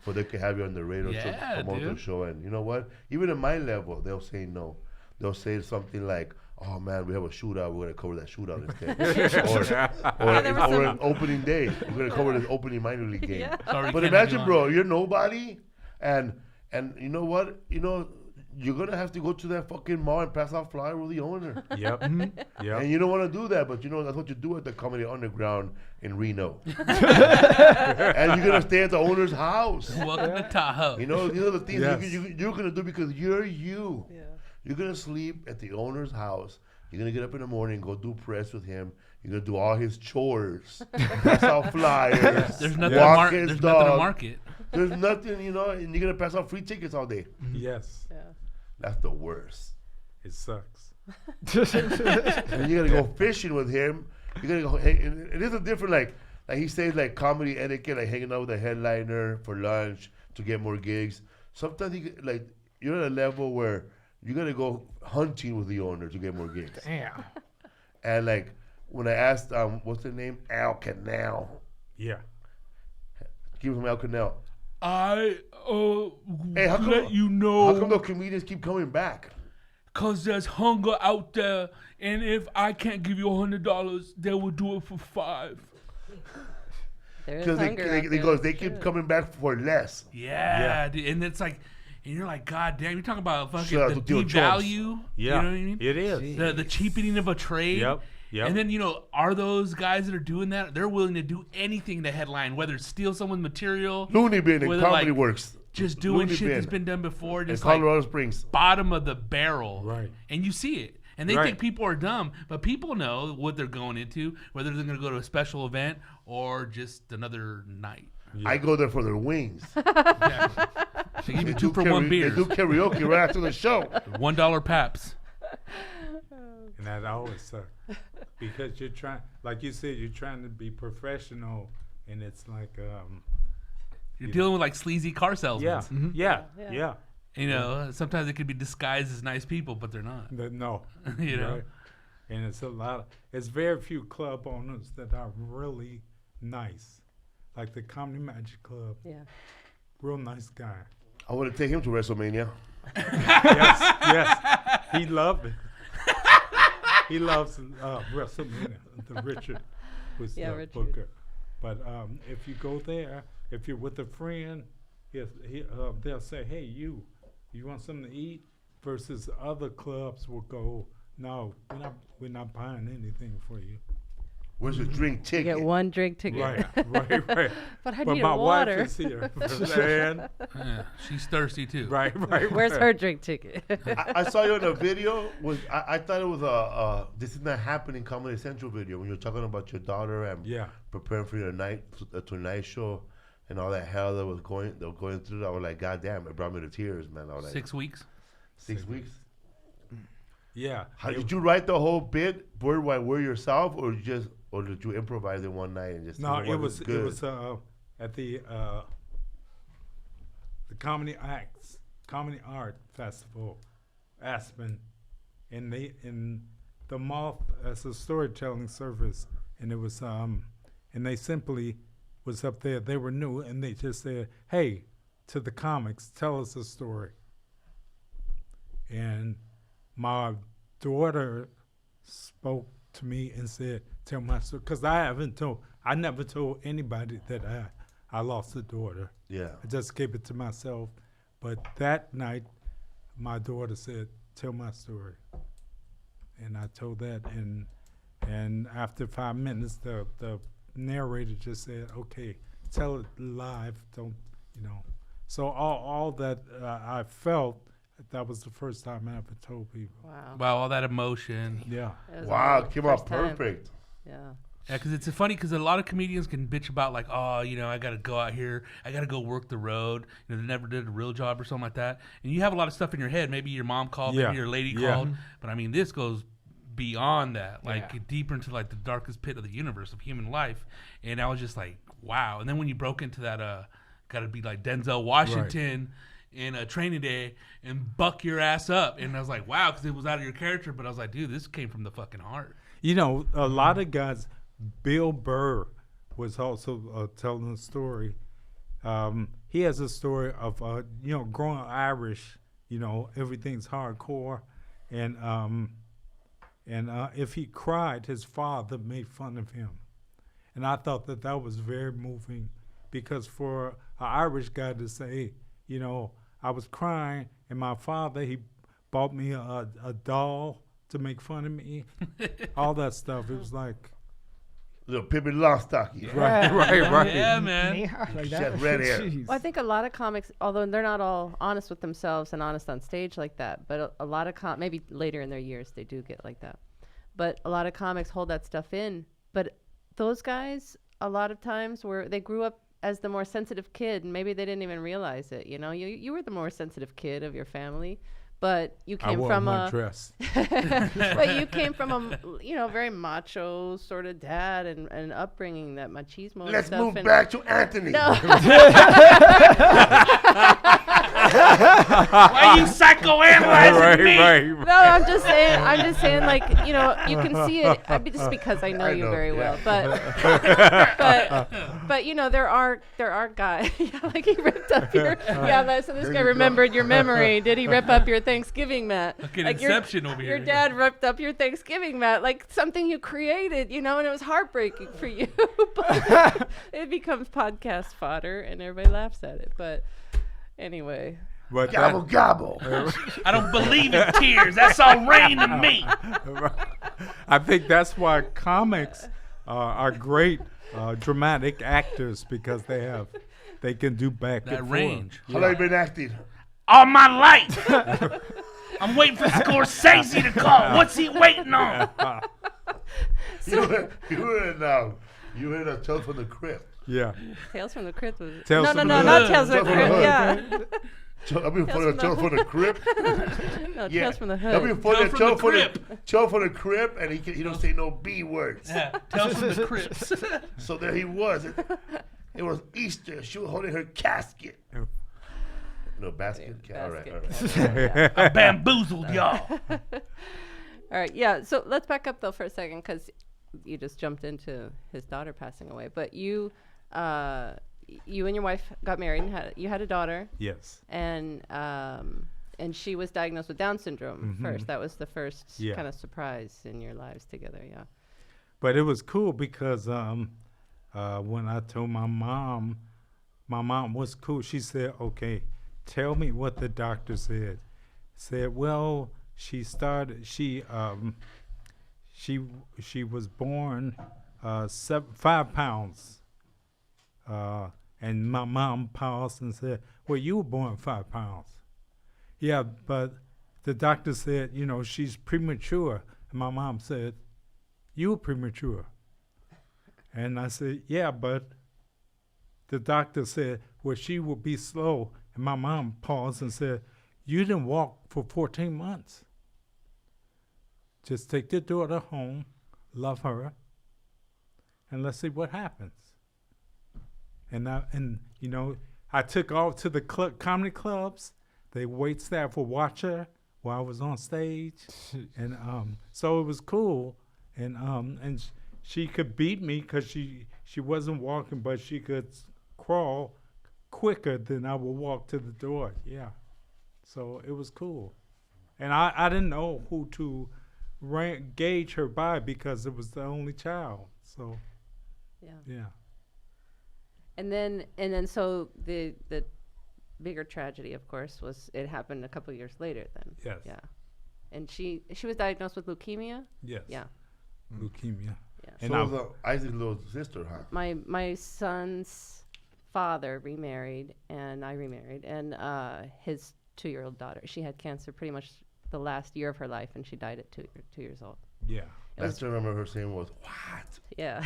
for they can have you on the radio show, promote the show. And you know what? Even at my level, they'll say no. They'll say something like, oh man, we have a shootout, we're going to cover that shootout instead. or an opening day, we're going to cover this opening minor league game. Yeah. Sorry, But Ken, imagine, I'm bro, you're nobody, and you know what? You know, you're going to have to go to that fucking mall and pass out flyers with the owner. Yep. Yep. And you don't want to do that, but you know, that's what you do at the Comedy Underground in Reno. And you're going to stay at the owner's house. Welcome to Tahoe. You know, these are the things Yes. you're going to do because you're you. Yeah. You're going to sleep at the owner's house. You're going to get up in the morning, go do press with him. You're going to do all his chores, pass out flyers, There's nothing, walk there's his nothing to dog. market. There's nothing, you know, and you're going to pass out free tickets all day. Yes. Yeah. That's the worst. It sucks. And you're going to go fishing with him. You're going to go, hey, and it is a different, like he says, like comedy etiquette, like hanging out with a headliner for lunch to get more gigs. Sometimes you're at a level where you got to go hunting with the owner to get more gigs. Damn. And like when I asked, what's the name? Al Canal. Yeah. Give him Al Canal. I Hey, how come, let you know. How come the comedians keep coming back? Cause there's hunger out there, and if I can't give you $100, they will do it for $5. There is Because hunger. they keep coming back for less. Yeah, dude, and it's like, and you're like, God damn, you're talking about fucking Shout out the to Theo devalue. Yeah. You know what I mean? It is. The cheapening of a trade. Yep. Yep. And then, you know, are those guys that are doing that, they're willing to do anything to headline, whether it's steal someone's material, Looney Bin and whether, Comedy like, Works. just doing Looney shit that's Bin been done before, in just like Colorado Springs. bottom of the barrel. Right. And you see it. And they Right. think people are dumb, but people know what they're going into, whether they're going to go to a special event or just another night. I go there for their wings. Yeah. They give you 2 for 1 beer. They do karaoke right after the show. $1 Paps. And that always sucks. Because you're trying, like you said, you're trying to be professional, and it's like, You're dealing with like sleazy car salesmen. yeah, Yeah. yeah. You know, sometimes they could be disguised as nice people, but they're not. No. You know? Right. And it's it's very few club owners that are really nice. Like the Comedy Magic Club, Yeah. real nice guy. I want to take him to WrestleMania. Yes. He loved it. He loves WrestleMania, the Richard was Yeah, the Richard. booker. But if you go there, if you're with a friend, they'll say, hey, you want something to eat? Versus other clubs will go, no, we're not buying anything for you. Where's the drink You ticket? get 1 drink ticket. Right. But I But need my water. wife is here. And Yeah, she's thirsty too. right. Where's her drink ticket? I saw you in a video. I thought it was a This Is Not Happening Comedy Central video when you were talking about your daughter and Yeah. preparing for your tonight show and all that hell they were going through. I was like, God damn, it brought me to tears, man. I was like, 6 weeks. 6 weeks. Yeah. Did you write the whole bit word by word yourself, or did you improvise it one night and just? No, you know what, it was good? at the Comedy Art Festival, Aspen, and the Moth as a storytelling service, and it was and they simply was up there. They were new, and they just said, "Hey, to the comics, tell us a story." And my daughter spoke to me and said, "Tell my story," because I never told anybody that I lost a daughter. Yeah. I just gave it to myself. But that night, my daughter said, "Tell my story," and I told that, and after 5 minutes, the narrator just said, "Okay, tell it live, don't you know?" So all that I felt. That was the first time I ever told people. Wow. Wow, all that emotion. Yeah. That was Wow, the came out first time. perfect. Yeah. Yeah, because it's funny because a lot of comedians can bitch about like, oh, you know, I got to go out here, I got to go work the road. You know, they never did a real job or something like that. And you have a lot of stuff in your head. Maybe your mom called, Yeah. maybe your lady Yeah. called. But I mean, this goes beyond that, like deeper into like the darkest pit of the universe of human life. And I was just like, wow. And then when you broke into that, gotta be like Denzel Washington in a Training Day and buck your ass up. And I was like, wow, because it was out of your character. But I was like, dude, this came from the fucking heart. You know, a lot of guys, Bill Burr was also telling a story. He has a story of, you know, growing Irish, you know, everything's hardcore. And if he cried, his father made fun of him. And I thought that that was very moving, because for an Irish guy to say, you know, I was crying and my father, he bought me a doll to make fun of me, all that stuff. It was like, Little Pippi Longstocking. right. Yeah, man. Yeah, like She that. had red hair. Jeez. Well, I think a lot of comics, although they're not all honest with themselves and honest on stage like that, but a lot of maybe later in their years they do get like that. But a lot of comics hold that stuff in. But those guys, a lot of times, they grew up as the more sensitive kid, and maybe they didn't even realize it. You know, you were the more sensitive kid of your family, but you I came wore from my a dress. but you came from a very macho sort of dad and upbringing, that machismo. and Let's stuff, move and back to Anthony. No. Why you psychoanalyzing me? No, I'm just saying, like, you know, you can see it just because I know I you know, very yeah. well, but you know, there are guys, like he ripped up your, so this guy remembered your memory. Did he rip up your Thanksgiving mat? Fucking Like Inception over here. Your dad ripped up your Thanksgiving mat, like something you created, you know, and it was heartbreaking for you. But it becomes podcast fodder, and everybody laughs at it. But anyway. But Gobble, gobble. I don't believe in tears. That's all rain to me. I think that's why comics are great dramatic actors, because they can do back That and range. How long you been acting? All my life. I'm waiting for Scorsese to call. What's he waiting on? You were in a Tales from the Crypt. Yeah. Tales from the Crypt was Tales no, from no, the not Hood. Tales from the Tales from the Crypt. Hood. Yeah, I've been funny Tales from the Crypt. no, Yeah. Tales from the I've been Hood. funny Tales from the Tales from the Crypt, and he don't say no B words. Yeah, Tales from the Crips. So there he was. It was Easter. She was holding her casket. No basket. Yeah, All right. basket. I bamboozled y'all. All right, yeah. So let's back up though for a second, because you just jumped into his daughter passing away. But you and your wife got married and you had a daughter, Yes. and she was diagnosed with Down syndrome first. That was the first kind of surprise in your lives together. Yeah. But it was cool because when I told my mom was cool. She said, "Okay, tell me what the doctor said." Said, "Well, she was born 5 pounds." And my mom paused and said, "Well, you were born 5 pounds." Yeah, but the doctor said, you know, she's premature. And my mom said, "You were premature." And I said, "Yeah, but the doctor said, well, she will be slow." And my mom paused and said, "You didn't walk for 14 months. Just take your daughter home, love her, and let's see what happens." And you know, I took off to the comedy clubs. The wait staff would watch her while I was on stage, and so it was cool. And she could beat me because she wasn't walking, but she could crawl quicker than I would walk to the door. Yeah, so it was cool, and I didn't know who to gauge her by because it was the only child. So yeah. And then so the bigger tragedy, of course, was it happened a couple years later then. Yes. Yeah. And she was diagnosed with leukemia? Yes. Yeah. Leukemia. Yeah. And So was Isaac's little sister, huh? My son's father remarried, and I remarried, and his 2-year-old daughter, she had cancer pretty much the last year of her life, and she died at 2 years old. Yeah. Last time I remember her saying was, "What?" Yeah.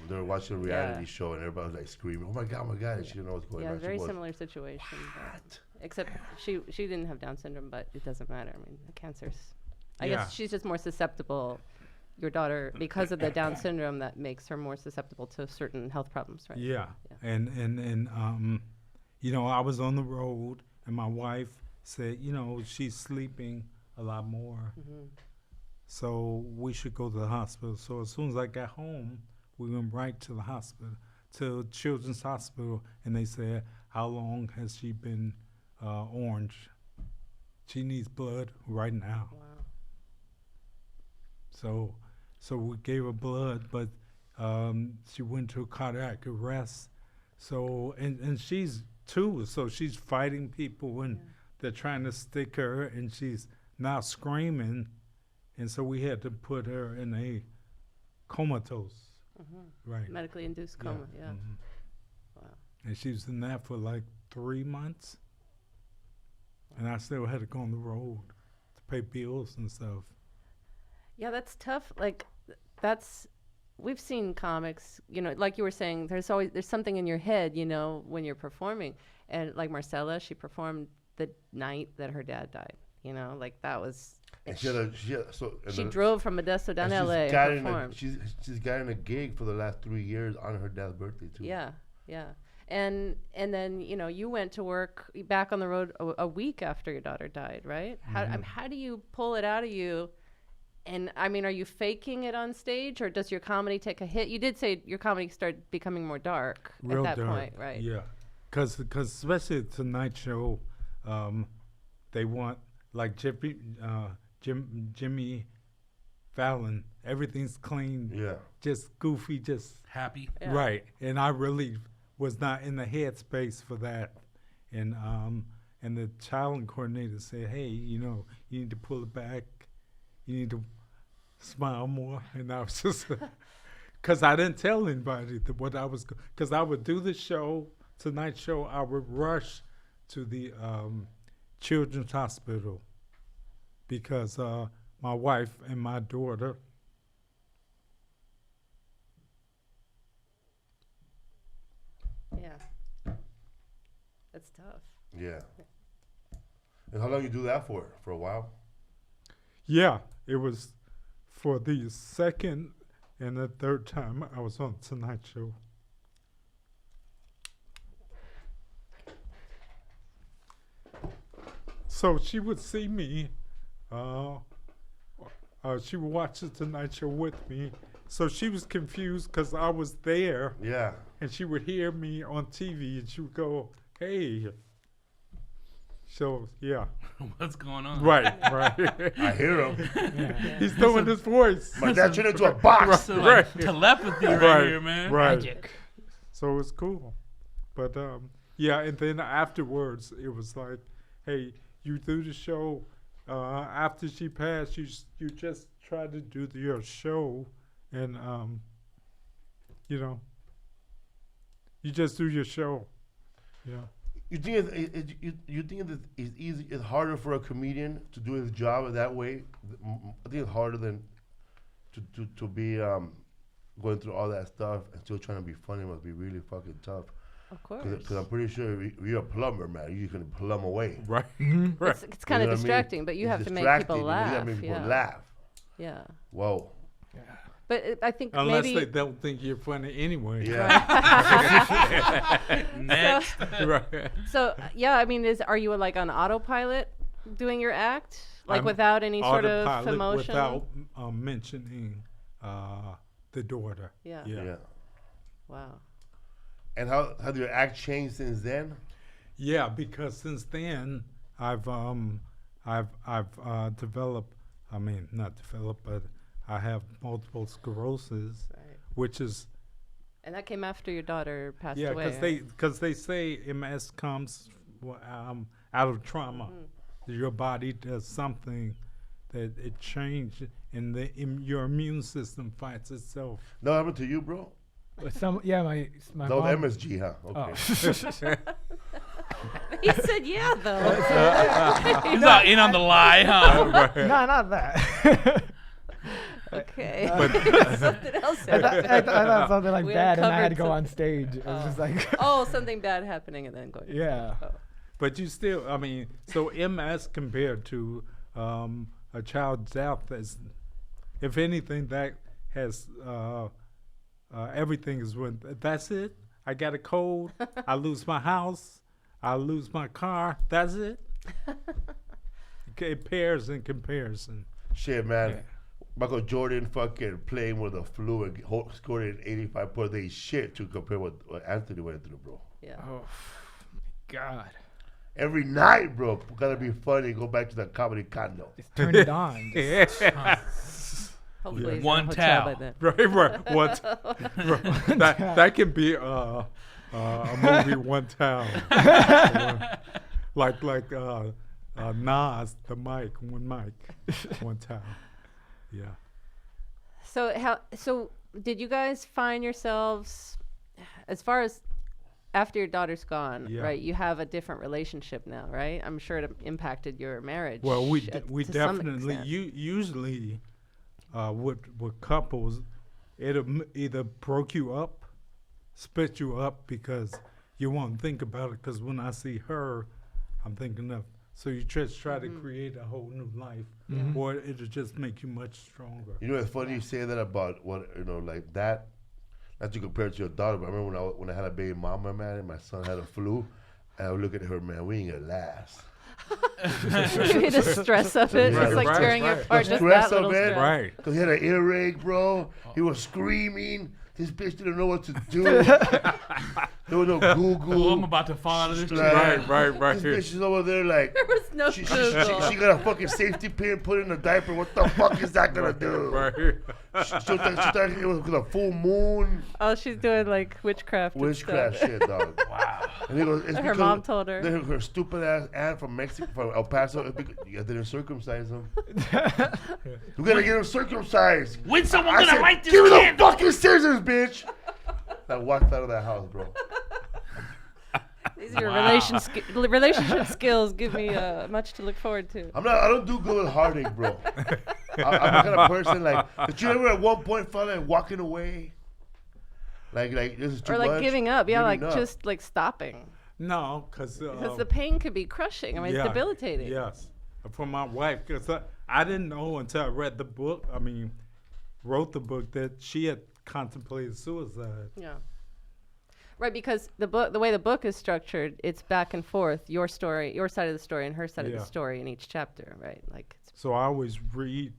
They were watching a reality show, and everybody was like screaming, "Oh my god, oh my god!" And she didn't know what's going Yeah, on. very She was, similar situation. "What?" Except she didn't have Down syndrome, but it doesn't matter. I mean, the cancer's I guess she's just more susceptible. Your daughter, because of the Down syndrome, that makes her more susceptible to certain health problems, right? Yeah. And you know, I was on the road, and my wife said, you know, she's sleeping a lot more. So we should go to the hospital. So as soon as I got home, we went right to the hospital, to Children's Hospital, and they said, how long has she been orange? She needs blood right now. Wow. So we gave her blood, but she went to cardiac arrest. So, and she's 2, so she's fighting people, and they're trying to stick her, and she's now screaming. And so we had to put her in a comatose. Right. Medically induced coma, yeah. Wow. And she was in that for like 3 months. And I still had to go on the road to pay bills and stuff. Yeah, that's tough. Like, we've seen comics, you know, like you were saying, there's something in your head, you know, when you're performing. And like Marcella, she performed the night that her dad died, you know, like that was. And she drove from Modesto down to LA and performed. She's gotten a gig for the last 3 years on her dad's birthday too. Yeah. And then, you know, you went to work back on the road a week after your daughter died, right? How do you pull it out of you? And I mean, are you faking it on stage, or does your comedy take a hit? You did say your comedy started becoming more dark Real at that dark, point, right? Yeah, because especially at Tonight Show, they want like Jimmy Fallon. Everything's clean. Yeah. Just goofy, just Happy. Yeah. right. And I really was not in the headspace for that. And the talent coordinator said, hey, you know, you need to pull it back. You need to smile more. And I was just, because I didn't tell anybody what I was, because I would do the show, Tonight Show, I would rush to the Children's Hospital because my wife and my daughter, Yeah. That's tough. Yeah. And how long you do that for? For a while? yeah, it was for the second and the third time I was on Tonight Show. So she would see me. She would watch the Tonight Show with me. So she was confused because I was there. Yeah. And she would hear me on TV and she would go, hey. So, yeah. What's going on? Right. I hear him. He's doing his voice. My dad turned into a box. So, like, telepathy right here, man. Right. Magic. So it was cool. But, yeah, and then afterwards, it was like, hey, you do the show. After she passed, you just try to do your show. And, you know, you just do your show. Yeah. You think it's easy? It's harder for a comedian to do his job that way. I think it's harder than to be going through all that stuff and still trying to be funny. Must be really fucking tough. Of course. Because I'm pretty sure you're a plumber, man. You can plumb away. Right. It's kind of distracting, but you have to make people laugh. You got to make people yeah. laugh. Yeah. Whoa. But I think Unless maybe they don't think you're funny anyway. Yeah. Next. Right. So yeah, I mean, are you like on autopilot doing your act, like I'm without any sort of autopilot emotion? without mentioning the daughter. Yeah. Yeah. Wow. And how did your act change since then? Yeah, because since then I've developed. I mean, not developed, but I have multiple sclerosis, Right. which is And that came after your daughter passed yeah, away. because they say MS comes out of trauma. Mm-hmm. Your body does something that it changed, and your immune system fights itself. No, happened to you, bro? My That was mom. MSG, huh? Okay. He said, "Yeah, though." He's not in on the lie, huh? No, not that. Okay. But Something else I happened. thought something like We bad, and I had to uncovered go on something. stage. It was just like, Oh, something bad happening and then going. yeah. But you still, I mean, so MS compared to a child death as, if anything, that has everything is when that's it. I got a cold. I lose my house. I lose my car. That's it. It pairs in comparison. Shit, man. Michael Jordan fucking playing with the flu and scored an 85 point day shit to compare what Anthony went through, bro. Yeah. Oh, God. Every night, bro. Gotta be funny. Go back to the comedy condo. Just turn it on. Hopefully he's One in a hotel towel. by then. Right. What? that can be a movie, One Town. like Nas, the mic, one mic, one town. Yeah. So did you guys find yourselves, as far as after your daughter's gone, Yeah. right? You have a different relationship now, right? I'm sure it impacted your marriage. Well, we to some definitely extent. usually with couples, it'll either broke you up, split you up because you won't think about it. Because when I see her, I'm thinking of. So you just try to create a whole new life, or it'll just make you much stronger. You know, it's funny you say that about what, like that. Not to compare it to your daughter, but I remember when I had a baby mama, man, and my son had a flu, and I would look at her, man, we ain't gonna last. The stress of it, Right, just like right, tearing you right. apart, The just stress that of little it. stress. Right. Because he had an earache, bro. He was screaming. This bitch didn't know what to do. There was no Oh, I'm Google. about to fall out of this Like, chair. Right. This bitch is over there like, There was no she Google. got a fucking safety pin put in a diaper. What the fuck is that gonna do? Right. She thought it was a full moon. Oh, she's doing like witchcraft. and Witchcraft stuff. shit, dog. Wow. And he goes, it's Her because mom told her. Her stupid ass aunt from Mexico, from El Paso, it's because you didn't circumcise him. You gotta get him circumcised. When's someone I gonna said, light this give me the candle? fucking scissors, bitch. I walked out of that house, bro. These are your relationship skills. Give me much to look forward to. I don't do good with heartache, bro. I'm the kind of person like, did you ever at one point felt like walking away? Like this is too Or much. like giving up. Yeah, like Giving up. just like stopping. No, because The pain could be crushing. I mean, it's debilitating. Yes, for my wife, because I didn't know until I read the book. I mean, wrote the book that she had contemplated suicide. Yeah. Right, because the way the book is structured, it's back and forth. Your story, your side of the story, and her side of the Yeah. story in each chapter. Right, like. So I always read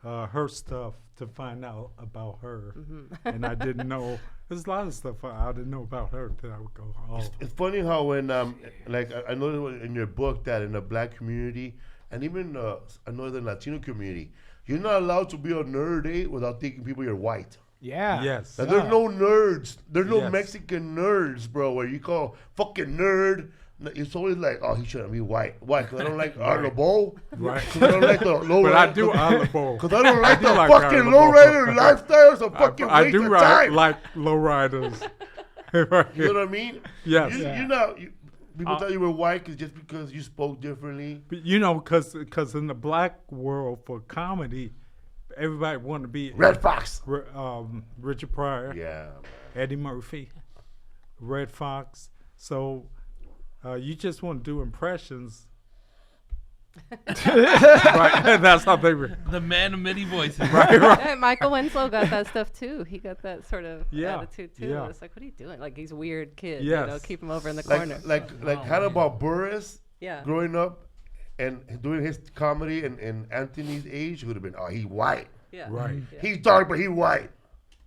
her stuff to find out about her, and I didn't know. There's a lot of stuff I didn't know about her that I would go, oh. It's funny how when like I know in your book that in the black community and even I know the Latino community, you're not allowed to be a nerd without thinking people you're white. Yeah. Yes. Like, there's no nerds. There's no Yes. Mexican nerds, bro. Where you call fucking nerd. It's always like, oh, he shouldn't be white. Why? Because I don't like Arlo Right. Because I don't like the low But I do Oliver. Because I don't like do the like fucking Arlo. lowrider lifestyle. It's a fucking I waste do of time. like lowriders. Right. You know what I mean? Yes. You know, people thought you were white just because you spoke differently. But, you know, because in the black world for comedy, everybody wanted to be Red Fox. Richard Pryor, Yeah. Eddie Murphy, Red Fox. So you just want to do impressions. Right, that's how they were. The man of many voices. Hey, Michael Winslow got that stuff too. He got that sort of Yeah, attitude too. yeah. It's like, what are you doing? Like he's a weird kid. Yes. Keep him over in the corner. Like Hannibal Buress Yeah. growing up and doing his comedy and Anthony's age would have been, oh, he white. Yeah. Right. Yeah. He's dark, but he white.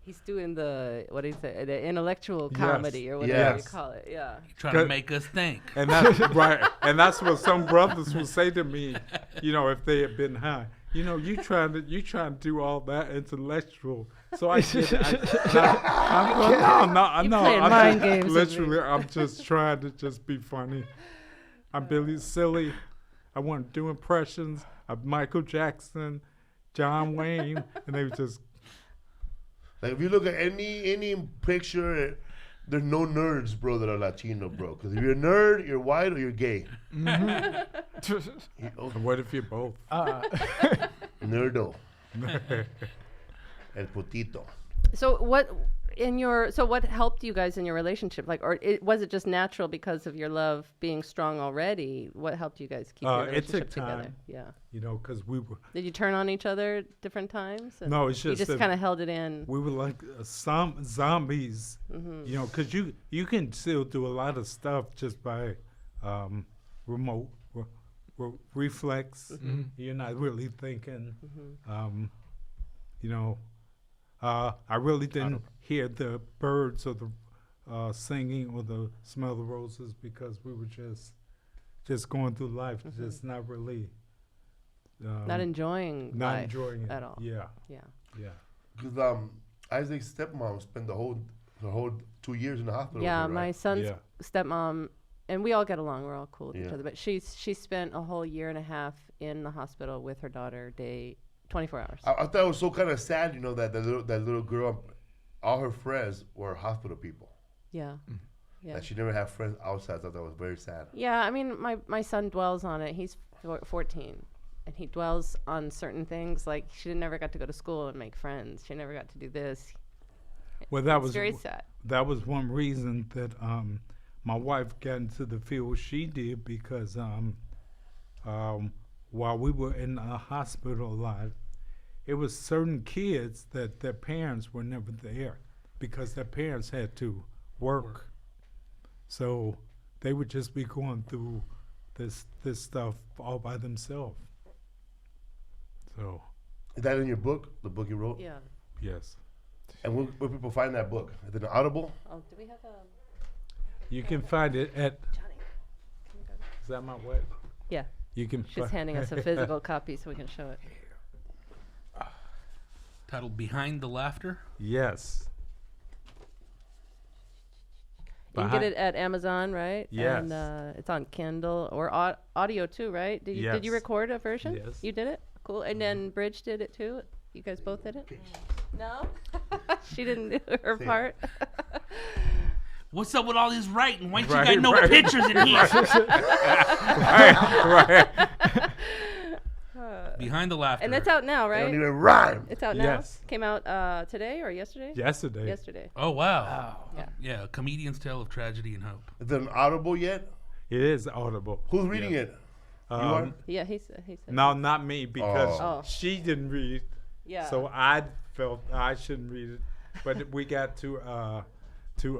He's doing the what do you say? The intellectual Yes. comedy or whatever you Yes. call it. Yeah. Trying to make us think. And that's right. And that's what some brothers would say to me, you know, if they had been high. You know, you trying to do all that intellectual. So I get it. I'm You playing mind games with me. literally, I'm just trying to just be funny. I'm Billy Silly. I want to do impressions of Michael Jackson, John Wayne, and they were just. Like if you look at any picture, there's no nerds, bro, that are Latino, bro. Because if you're a nerd, you're white or you're gay. And what if you're both? Nerdo. El putito. So what so what helped you guys in your relationship? Like, or was it just natural because of your love being strong already? What helped you guys keep your It relationship took together? time. Yeah. You know, because we were. Did you turn on each other at different times? And No, it's you just just kind of held it in. we were like some zombies. You know, because you can still do a lot of stuff just by remote reflex. You're not really thinking. You know, I really didn't hear the birds or the singing or the smell of the roses because we were just going through life, just not really. Not enjoying Not life enjoying it at all. Yeah, Yeah. yeah. Because Isaac's stepmom spent the whole 2 years in the hospital. Yeah, with her, my right? son's Yeah. stepmom, and we all get along. We're all cool with each Yeah. other. But she spent a whole year and a half in the hospital with her daughter, 24 hours. I thought it was so kind of sad, you know, that that little girl, all her friends were hospital people. Yeah. Yeah. That she never had friends outside. I thought that was very sad. Yeah, I mean, my son dwells on it. He's 14, and he dwells on certain things. Like, she never got to go to school and make friends. She never got to do this. Well, that It's was very sad. that was one reason that my wife got into the field she did because while we were in a hospital a lot, it was certain kids that their parents were never there because their parents had to work. So they would just be going through this stuff all by themselves. So, Is that in your book? The book you wrote? Yeah. yes. And where people find that book? Is it an Audible? Oh, do we have a You can find it at, Johnny? Can we go? is that my wife? Yeah. You can She's handing us a physical copy so we can show it. Titled Behind the Laughter. Yes. You can get it at Amazon, right? Yes. And it's on Kindle or audio too, right? Did you Yes. record a version? Yes. You did it? Cool. And then Bridge did it too? You guys both did it? No? She didn't do her part? What's up with all this writing? Why ain't Right, you got no right. pictures in here? right. Behind the Laughter. And it's out now, They don't right? even rhyme. It's out now? Yes. Came out today or yesterday? Yesterday. Yesterday. Oh, wow. Yeah. Yeah, a comedian's tale of tragedy and hope. Is it an Audible yet? It is Audible. Who's reading it? You are? Yeah, he said. No, not me because Oh. she didn't read. Yeah. So I felt I shouldn't read it. But we got two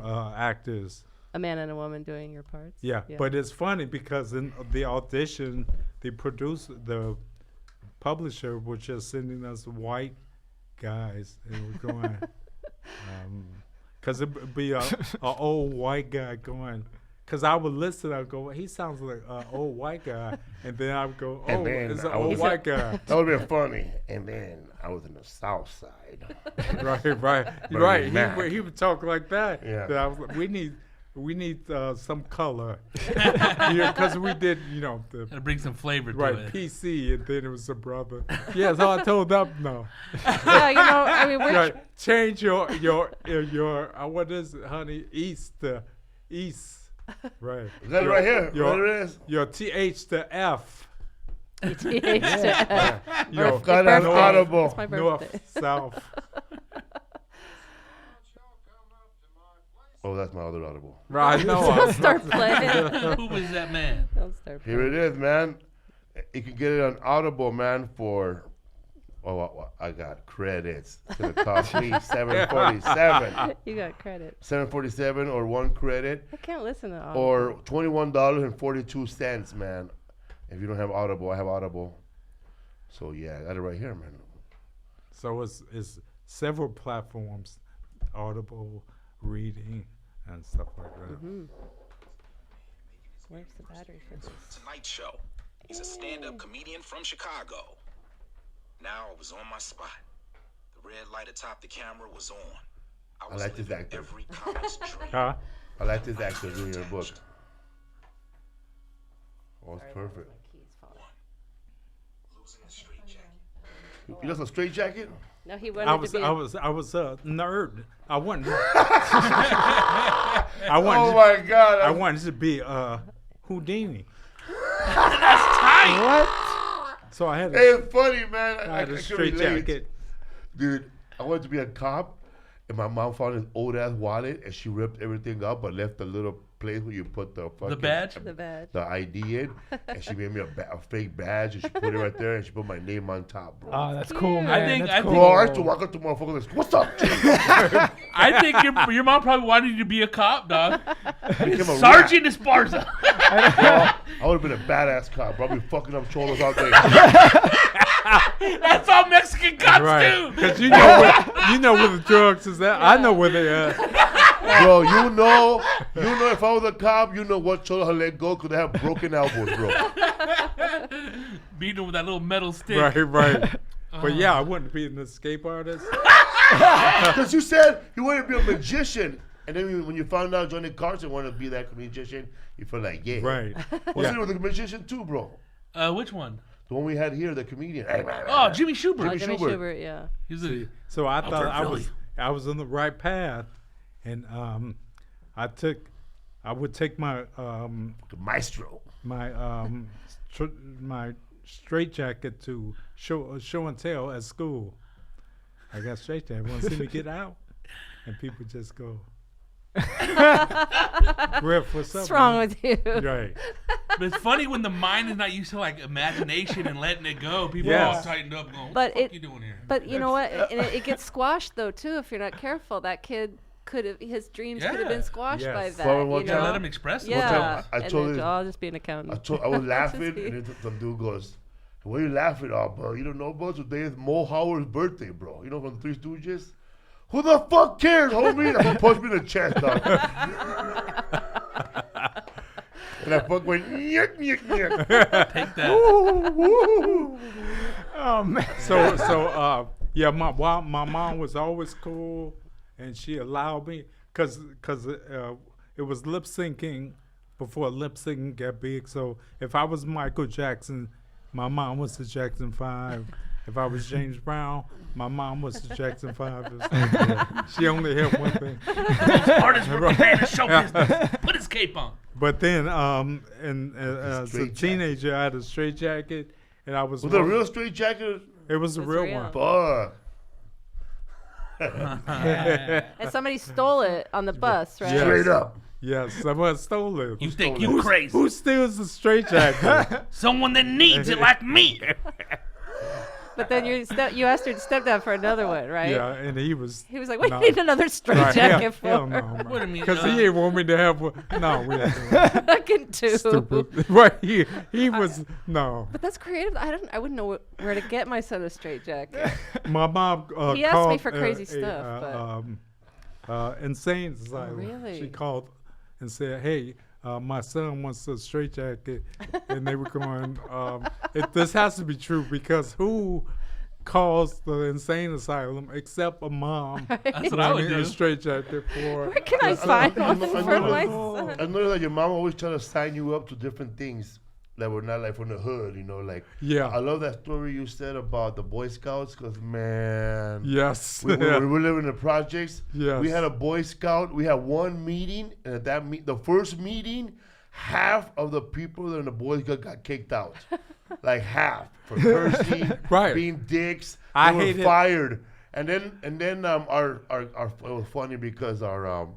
actors. A man and a woman doing your parts? Yeah. But it's funny because in the audition, the publisher was just sending us white guys, and we're going, because it'd be a old white guy going. Because I would listen, I'd go, he sounds like an old white guy, and then I would go, And oh, then it's an I old was- white guy. That would have been funny. And then I was in the South Side. right. He would talk like that. Yeah. That I was like, we need some color, because we did, the Gotta bring some flavor to right it. PC, and then it was a brother. Yeah, so I told them no. Yeah, I mean, we're Right, change your what is it, honey? East. Right. Is that right here? Your- There it is. Your TH to F. Yo, Birth- got birthday. an Audible. It's my birthday. North, south. Oh, that's my other Audible. Right, I know. Don't start playing. Who is that man? Don't start playing. Here it is, man. You can get it on Audible, man, for... Oh, I got credits. It's going to cost me $7.47. You got credit. $7.47 or 1 credit. I can't listen to all. Or $21.42, man. If you don't have Audible, I have Audible. So, yeah, I got it right here, man. So it's several platforms, Audible, reading, and stuff like that. Where's the battery for this? Tonight Show. He's a stand-up comedian from Chicago. Now I was on my spot. The red light atop the camera was on. I was like this living actor. every comic's dream. Huh? I like this actor doing your book. Oh, it's perfect. Losing the straight jacket. You lost a straight jacket? No, he wanted I to was be. I was a nerd. I wanted. Oh, my God. I wanted to be Houdini. That's tight. What? So I had Hey, it's funny, man. I had a can straight relate. jacket. Dude, I wanted to be a cop, And my mom found his old ass wallet, and she ripped everything up, but left the little place where you put the fucking badge? The badge. the ID in, and she made me a fake badge, and she put it right there, and she put my name on top, bro. Oh, that's cool, Cute. man. I think- that's I cool. think- Bro, I used to walk up to motherfuckers like, "What's up?" I think your mom probably wanted you to be a cop, dog. Became a Sergeant Esparza. rat. I would have been a badass cop, probably fucking up cholos all day. That's all Mexican cops Right. do. Because you know where the drugs is at. I know where they at. Bro, you know, if I was a cop, you know what cholo I let go because they have broken elbows, bro. Beating him with that little metal stick. Right. But yeah, I wouldn't be an escape artist. Because you said you wanted to be a magician, and then when you found out Johnny Carson wanted to be that magician, you feel like, yeah. Right. What's Yeah. it with the magician too, bro? Which one? The one we had here, the comedian. Oh, Jimmy Schubert. Jimmy Jimmy Schubert. Schubert, yeah. He's a, So I thought Philly. I was on the right path, and I would take my The maestro. my straight jacket to show and tell at school. I got straight jacket. Want to see me get out? And people just go, Griff, what's up? What's wrong man?" with you? Right. but it's funny when the mind is not used to like imagination and letting it go. People are Yes. all tightened up going, what But the fuck it- you doing here? But you know what? And it gets squashed though too if you're not careful. That kid could have his dreams could have Yeah. been squashed by Yes. that. Well, one you time- know? Let him express it. Yeah. I and told then you- I'll just be an accountant. I was laughing, be- and then some dude goes, "What are you laughing at, bro? You don't know, bro? Today is Mo Howard's birthday, bro. You know from Three Stooges? Who the fuck cares, homie?" I'm gonna punch me in the chest, dog. And I fuck went, "Nyek, nyek, nyek." Take that. Oh man. So yeah, my mom was always cool, and she allowed me because it was lip syncing before lip syncing got big. So if I was Michael Jackson, my mom was the Jackson 5. If I was James Brown, my mom was the Jackson 5. She only had one thing. Artists were prepared to show business. Put his cape on. But then, as a straight teenager, I had a straight jacket, and I was With a real straight jacket, It was a It's real real. one. fuck. And somebody stole it on the bus, right? Yeah. Straight up. Yes, someone stole it. You think you crazy. Who steals the straight jacket? Someone that needs it like me. But then you asked your stepdad for another one, right? Yeah, and he was. He was like, "What No. do you need another straight Right, jacket hell for?" no, What do you mean? because he didn't want me to have one. No, we didn't. Fucking two. Stupid. Right? He was no. But that's creative. I wouldn't know where to get my son a straight jacket. My mom. He asked me called, for crazy stuff, insane asylum. really? She called and said, "Hey, my son wants a straight jacket," and they were going, "This has to be true because who calls the insane asylum except a mom That's what I would wanting do. a straight jacket for?" Where can I find I one know- I for know- my I son? know that your mom always trying to sign you up to different things that were not like from the hood, you know, like. Yeah. I love that story you said about the Boy Scouts, because, man. Yes. We were living in the projects. Yes. We had a Boy Scout. We had one meeting, and at that the first meeting, half of the people that in the Boy Scout got kicked out. Like half for cursing, Right. being dicks. I They were hated- fired. And then our it was funny because our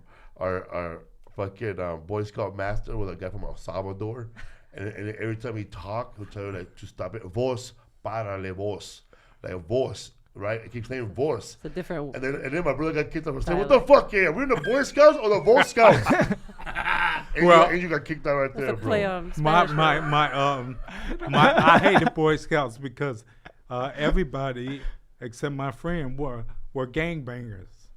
fucking Boy Scout master was a guy from El Salvador, and every time he talked, he'll tell you like to stop it. Vos, párale vos, like vos, right? He keeps saying vos. It's a different. And then my brother got kicked out for saying, "What the fuck, yeah? We're in the Boy Scouts or the Boy Scouts?" and, Well- you got kicked out right It's there, a bro. play on my Spanish. I hated Boy Scouts because everybody except my friend were gangbangers.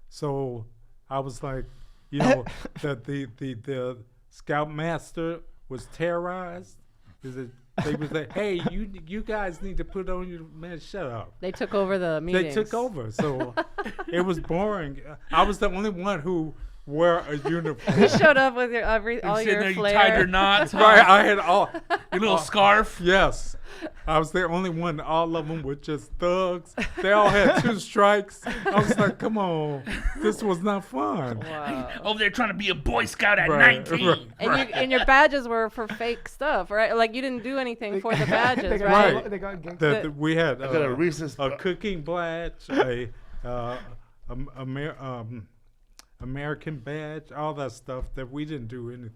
So I was like, you know, that the scoutmaster was terrorized. They was like, "Hey, you guys need to put on your man. Shut up." They took over the meetings. They took over, so it was boring. I was the only one who wore a uniform. You showed up with your all Sitting your there, you flair. tied your knots, Right, I had all. your little scarf. Yes, I was the only one. All of them were just thugs. They all had 2 strikes. I was like, "Come on, this was not fun." Wow. Over there trying to be a Boy Scout at Right, 19. right. And your badges were for fake stuff, right? Like you didn't do anything for the badges, They got- right? Right. They got gang- We had I got a recent. a cooking badge, a American badge, all that stuff that we didn't do anything.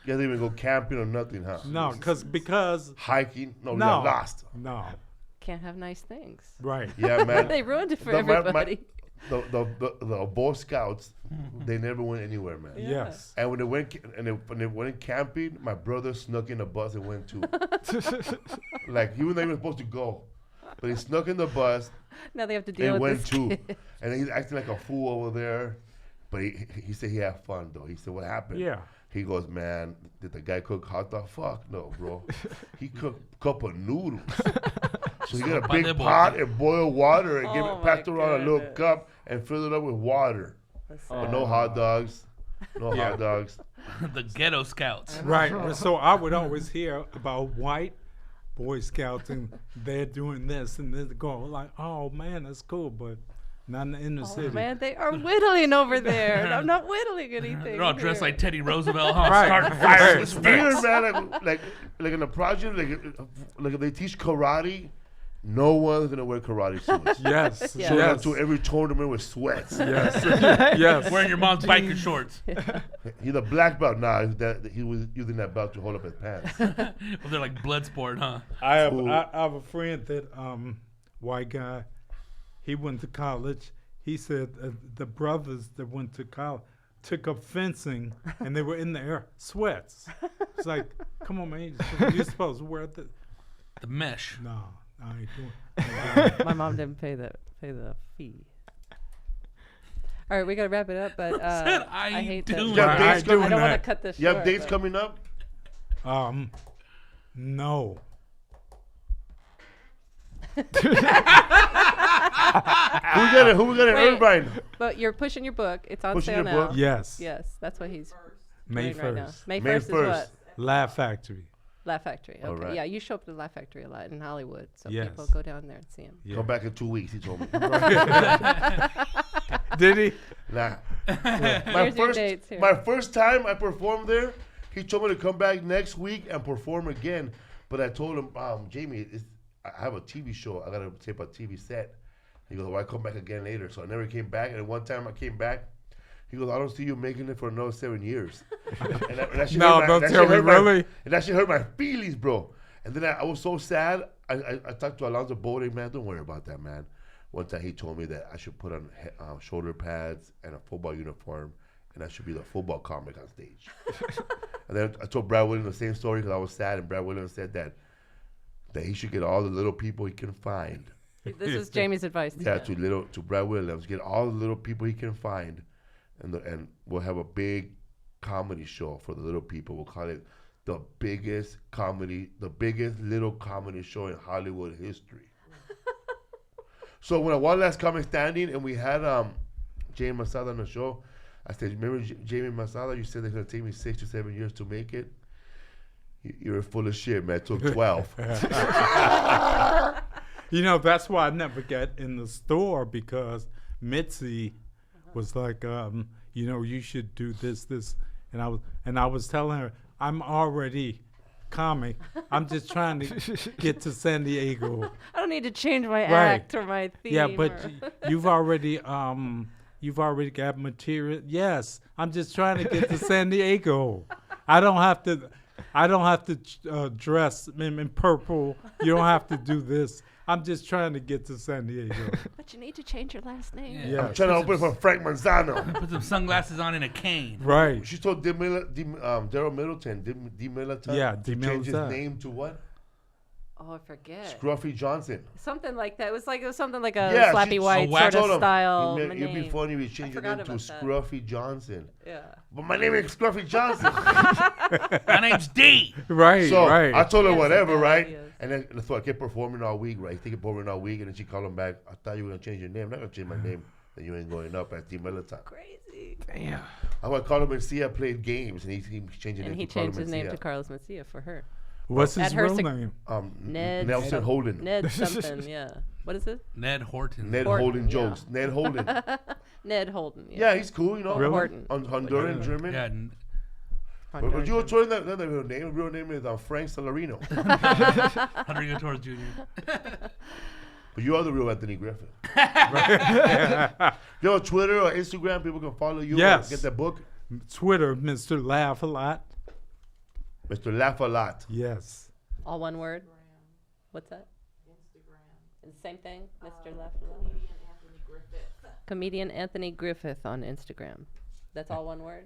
You didn't even go camping or nothing, huh? No, because Hiking? No, we no, got lost. no, Can't have nice things. right. Yeah, man. They ruined it for The- my- everybody. The Boy Scouts, they never went anywhere, man. Yeah. Yes. And when they went camping, my brother snuck in the bus and went too. Like he wasn't even supposed to go, but he snuck in the bus Now they have to deal and with went this too. kid. And he's acting like a fool over there. But he said he had fun though. He said, "What happened?" Yeah. He goes, "Man, did the guy cook hot dog? Fuck no, bro. He cooked a cup of noodles." So he got a big pot and boiled water and Oh, passed my around a little goodness. cup and filled it up with water. But no hot dogs. No Yeah. hot dogs. The Ghetto Scouts. Right. So I would always hear about white Boy Scouts and they're doing this and they're going like, oh man, that's cool, but not in the inner Oh, city. man, they are whittling over there. I'm not whittling anything. They're all dressed here. like Teddy Roosevelt, huh? Right. Starting Right. fires It's with weird, sticks. man. Like in the project, like if they teach karate, no one's gonna wear karate suits. Yes. Yeah. So we Yes. have to every tournament with sweats. Yes. Yes. Wearing your mom's biker shorts. He's a black belt now. He was using that belt to hold up his pants. Well, they're like blood sport, huh? I have Cool. I have a friend that white guy. He went to college. He said the brothers that went to college took up fencing and they were in the air sweats. It's like, come on, man, you're supposed to wear the. The mesh. No, I ain't doing. My mom didn't pay the fee. All right, we gotta wrap it up, but Said I I hate do. to. Yeah, I dates ain't I doing don't want to that. cut this You have short, dates but- coming up? No. Who we got in Wait. Irvine? But you're pushing your book. It's on Pushing sale your now. book? Yes. Yes, that's what he's May doing right now. 1st. May May 1st is 1st. what? Laugh Factory. Laugh Factory. Okay. All right. Yeah, you show up to the Laugh Factory a lot in Hollywood, so Yes. people go down there and see him. Yeah. Come back in 2 weeks, he told me. Did he? Nah. Here's your dates here. My first time I performed there, he told me to come back next week and perform again. But I told him, Jamie, I have a TV show. I got to tape a TV set. He goes, well, I come back again later. So I never came back. And one time I came back, he goes, I don't see you making it for another 7 years. and that shit No, hurt don't that tell shit me, hurt really? And that shit hurt my feelings, bro. And then I was so sad. I talked to Alonzo Bode, man. Don't worry about that, man. One time he told me that I should put on shoulder pads and a football uniform, and I should be the football comic on stage. And then I told Brad Williams the same story because I was sad, and Brad Williams said that he should get all the little people he can find. This is Jamie's advice. To Yeah, him. to Brad Williams, get all the little people he can find, and we'll have a big comedy show for the little people. We'll call it the biggest little comedy show in Hollywood history. So when I won Last Comic Standing and we had Jamie Masada on the show, I said, remember Jamie Masada? You said it's going to take me 6 to 7 years to make it? You're full of shit, man. It took 12. You know, that's why I never get in the store because Mitzi was like, you know, you should do this, and I was telling her, I'm already comic. I'm just trying to get to San Diego. I don't need to change my Right. act or my theme. Yeah, but or- you've already got material. Yes, I'm just trying to get to San Diego. I don't have to dress in purple. You don't have to do this. I'm just trying to get to San Diego. But you need to change your last name. Yeah. Yeah. I'm trying to open for Frank Manzano. Put some sunglasses on and a cane. Right. She told Daryl Middleton, D. Middleton, Yeah, to D. change his Middleton. name to what? Oh, I forget. Scruffy Johnson. Something like that. It was something like a Yeah, Slappy she- White so sort told of him, style. It'd be name. funny if you change your forgot name to about that. Scruffy Johnson. Yeah. But my name is Scruffy Johnson. My name's D. Right. So right. I told her Yes, whatever, bad right? ideas. And then so I kept performing all week, right? He kept performing all week, and then she called him back. I thought you were gonna change your name. I'm not gonna change my name. Then you ain't going up at D. Middleton. Crazy. Damn. I went Carlos Mencia played games, and he changed his And name he to Carlos changed his name Mencia. to Carlos Mencia for her. What's At his her real sig- name? Ned Nelson some- Holden. Ned something, yeah. What is it? Ned Horton. Ned Horton, Holden yeah. Jones. Ned Holden. Ned Holden. Yeah, he's cool, you know. Really? Horton. Honduran German. Yeah, But you told him that real name. Real name is Frank Salarino. Rodrigo Torres Jr. But you are the real Anthony Griffith. You on Twitter or Instagram, people can follow you. Yes. Get that book. Twitter, Mr. Laugh a Lot. Mr. Laugh a Lot. Yes. All one word. What's that? Instagram. Same thing, Mr. Laugh. Comedian Anthony Griffith on Instagram. That's all one word.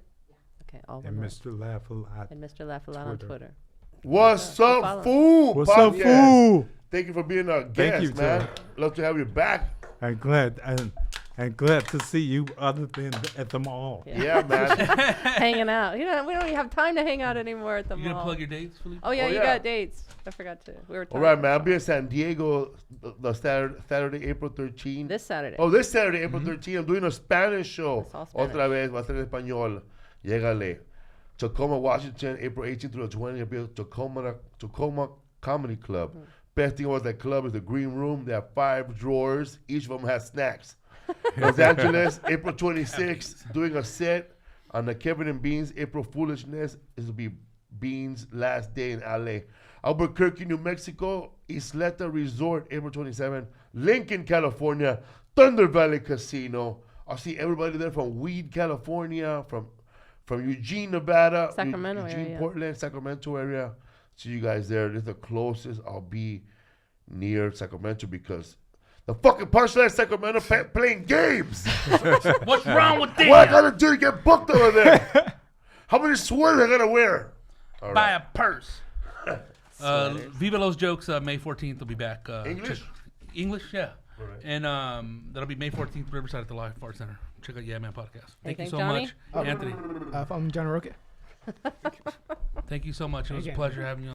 Okay, all one And word. Mr. Laugh a Lot. And Mr. Laugh a Lot on Twitter. What's up, follow. fool? What's up, Podcast. fool? Thank you for being our guest, you, man. Joe. Love to have you back. I'm glad. I'm glad to see you other than at the mall. Yeah, man. Hanging out. We don't even have time to hang out anymore at the You mall. gonna plug your dates, Felipe? Oh yeah, Oh, you yeah. got dates. I forgot to. We were All talking. right, man. I'll be in San Diego the Saturday, April 13th. This Saturday. Oh, this Saturday, April 13th. I'm doing a Spanish show. It's all Spanish. Otra vez, va a ser en español. Llégale. Tacoma, Washington, April 18th through the 20th. I'll be at Tacoma Comedy Club. Best thing about that club is the green room. They have 5 drawers. Each of them has snacks. Los Angeles, April 26th, doing a set on the Kevin and Beans April Foolishness. This will be Beans' last day in LA. Albuquerque, New Mexico, Isleta Resort, April 27th. Lincoln, California, Thunder Valley Casino. I'll see everybody there from Weed, California, from Eugene, Nevada, Sacramento Eugene, area. Portland, Sacramento area. See you guys there. This is the closest I'll be near Sacramento because the fucking punchline in Sacramento playing games. What's wrong with What I that? gotta do to get booked over there? How many sweaters I gotta wear? All Buy right. a purse. Viva Los Jokes, May 14th will be back. English? English, yeah. Alright. And that'll be May 14th, Riverside at the Live Art Center. Check out Yeah Man Podcast. Thank you Anything, so Johnny? much, Anthony. I'm John Roque. Thank you so much. It was a Again. pleasure having you on.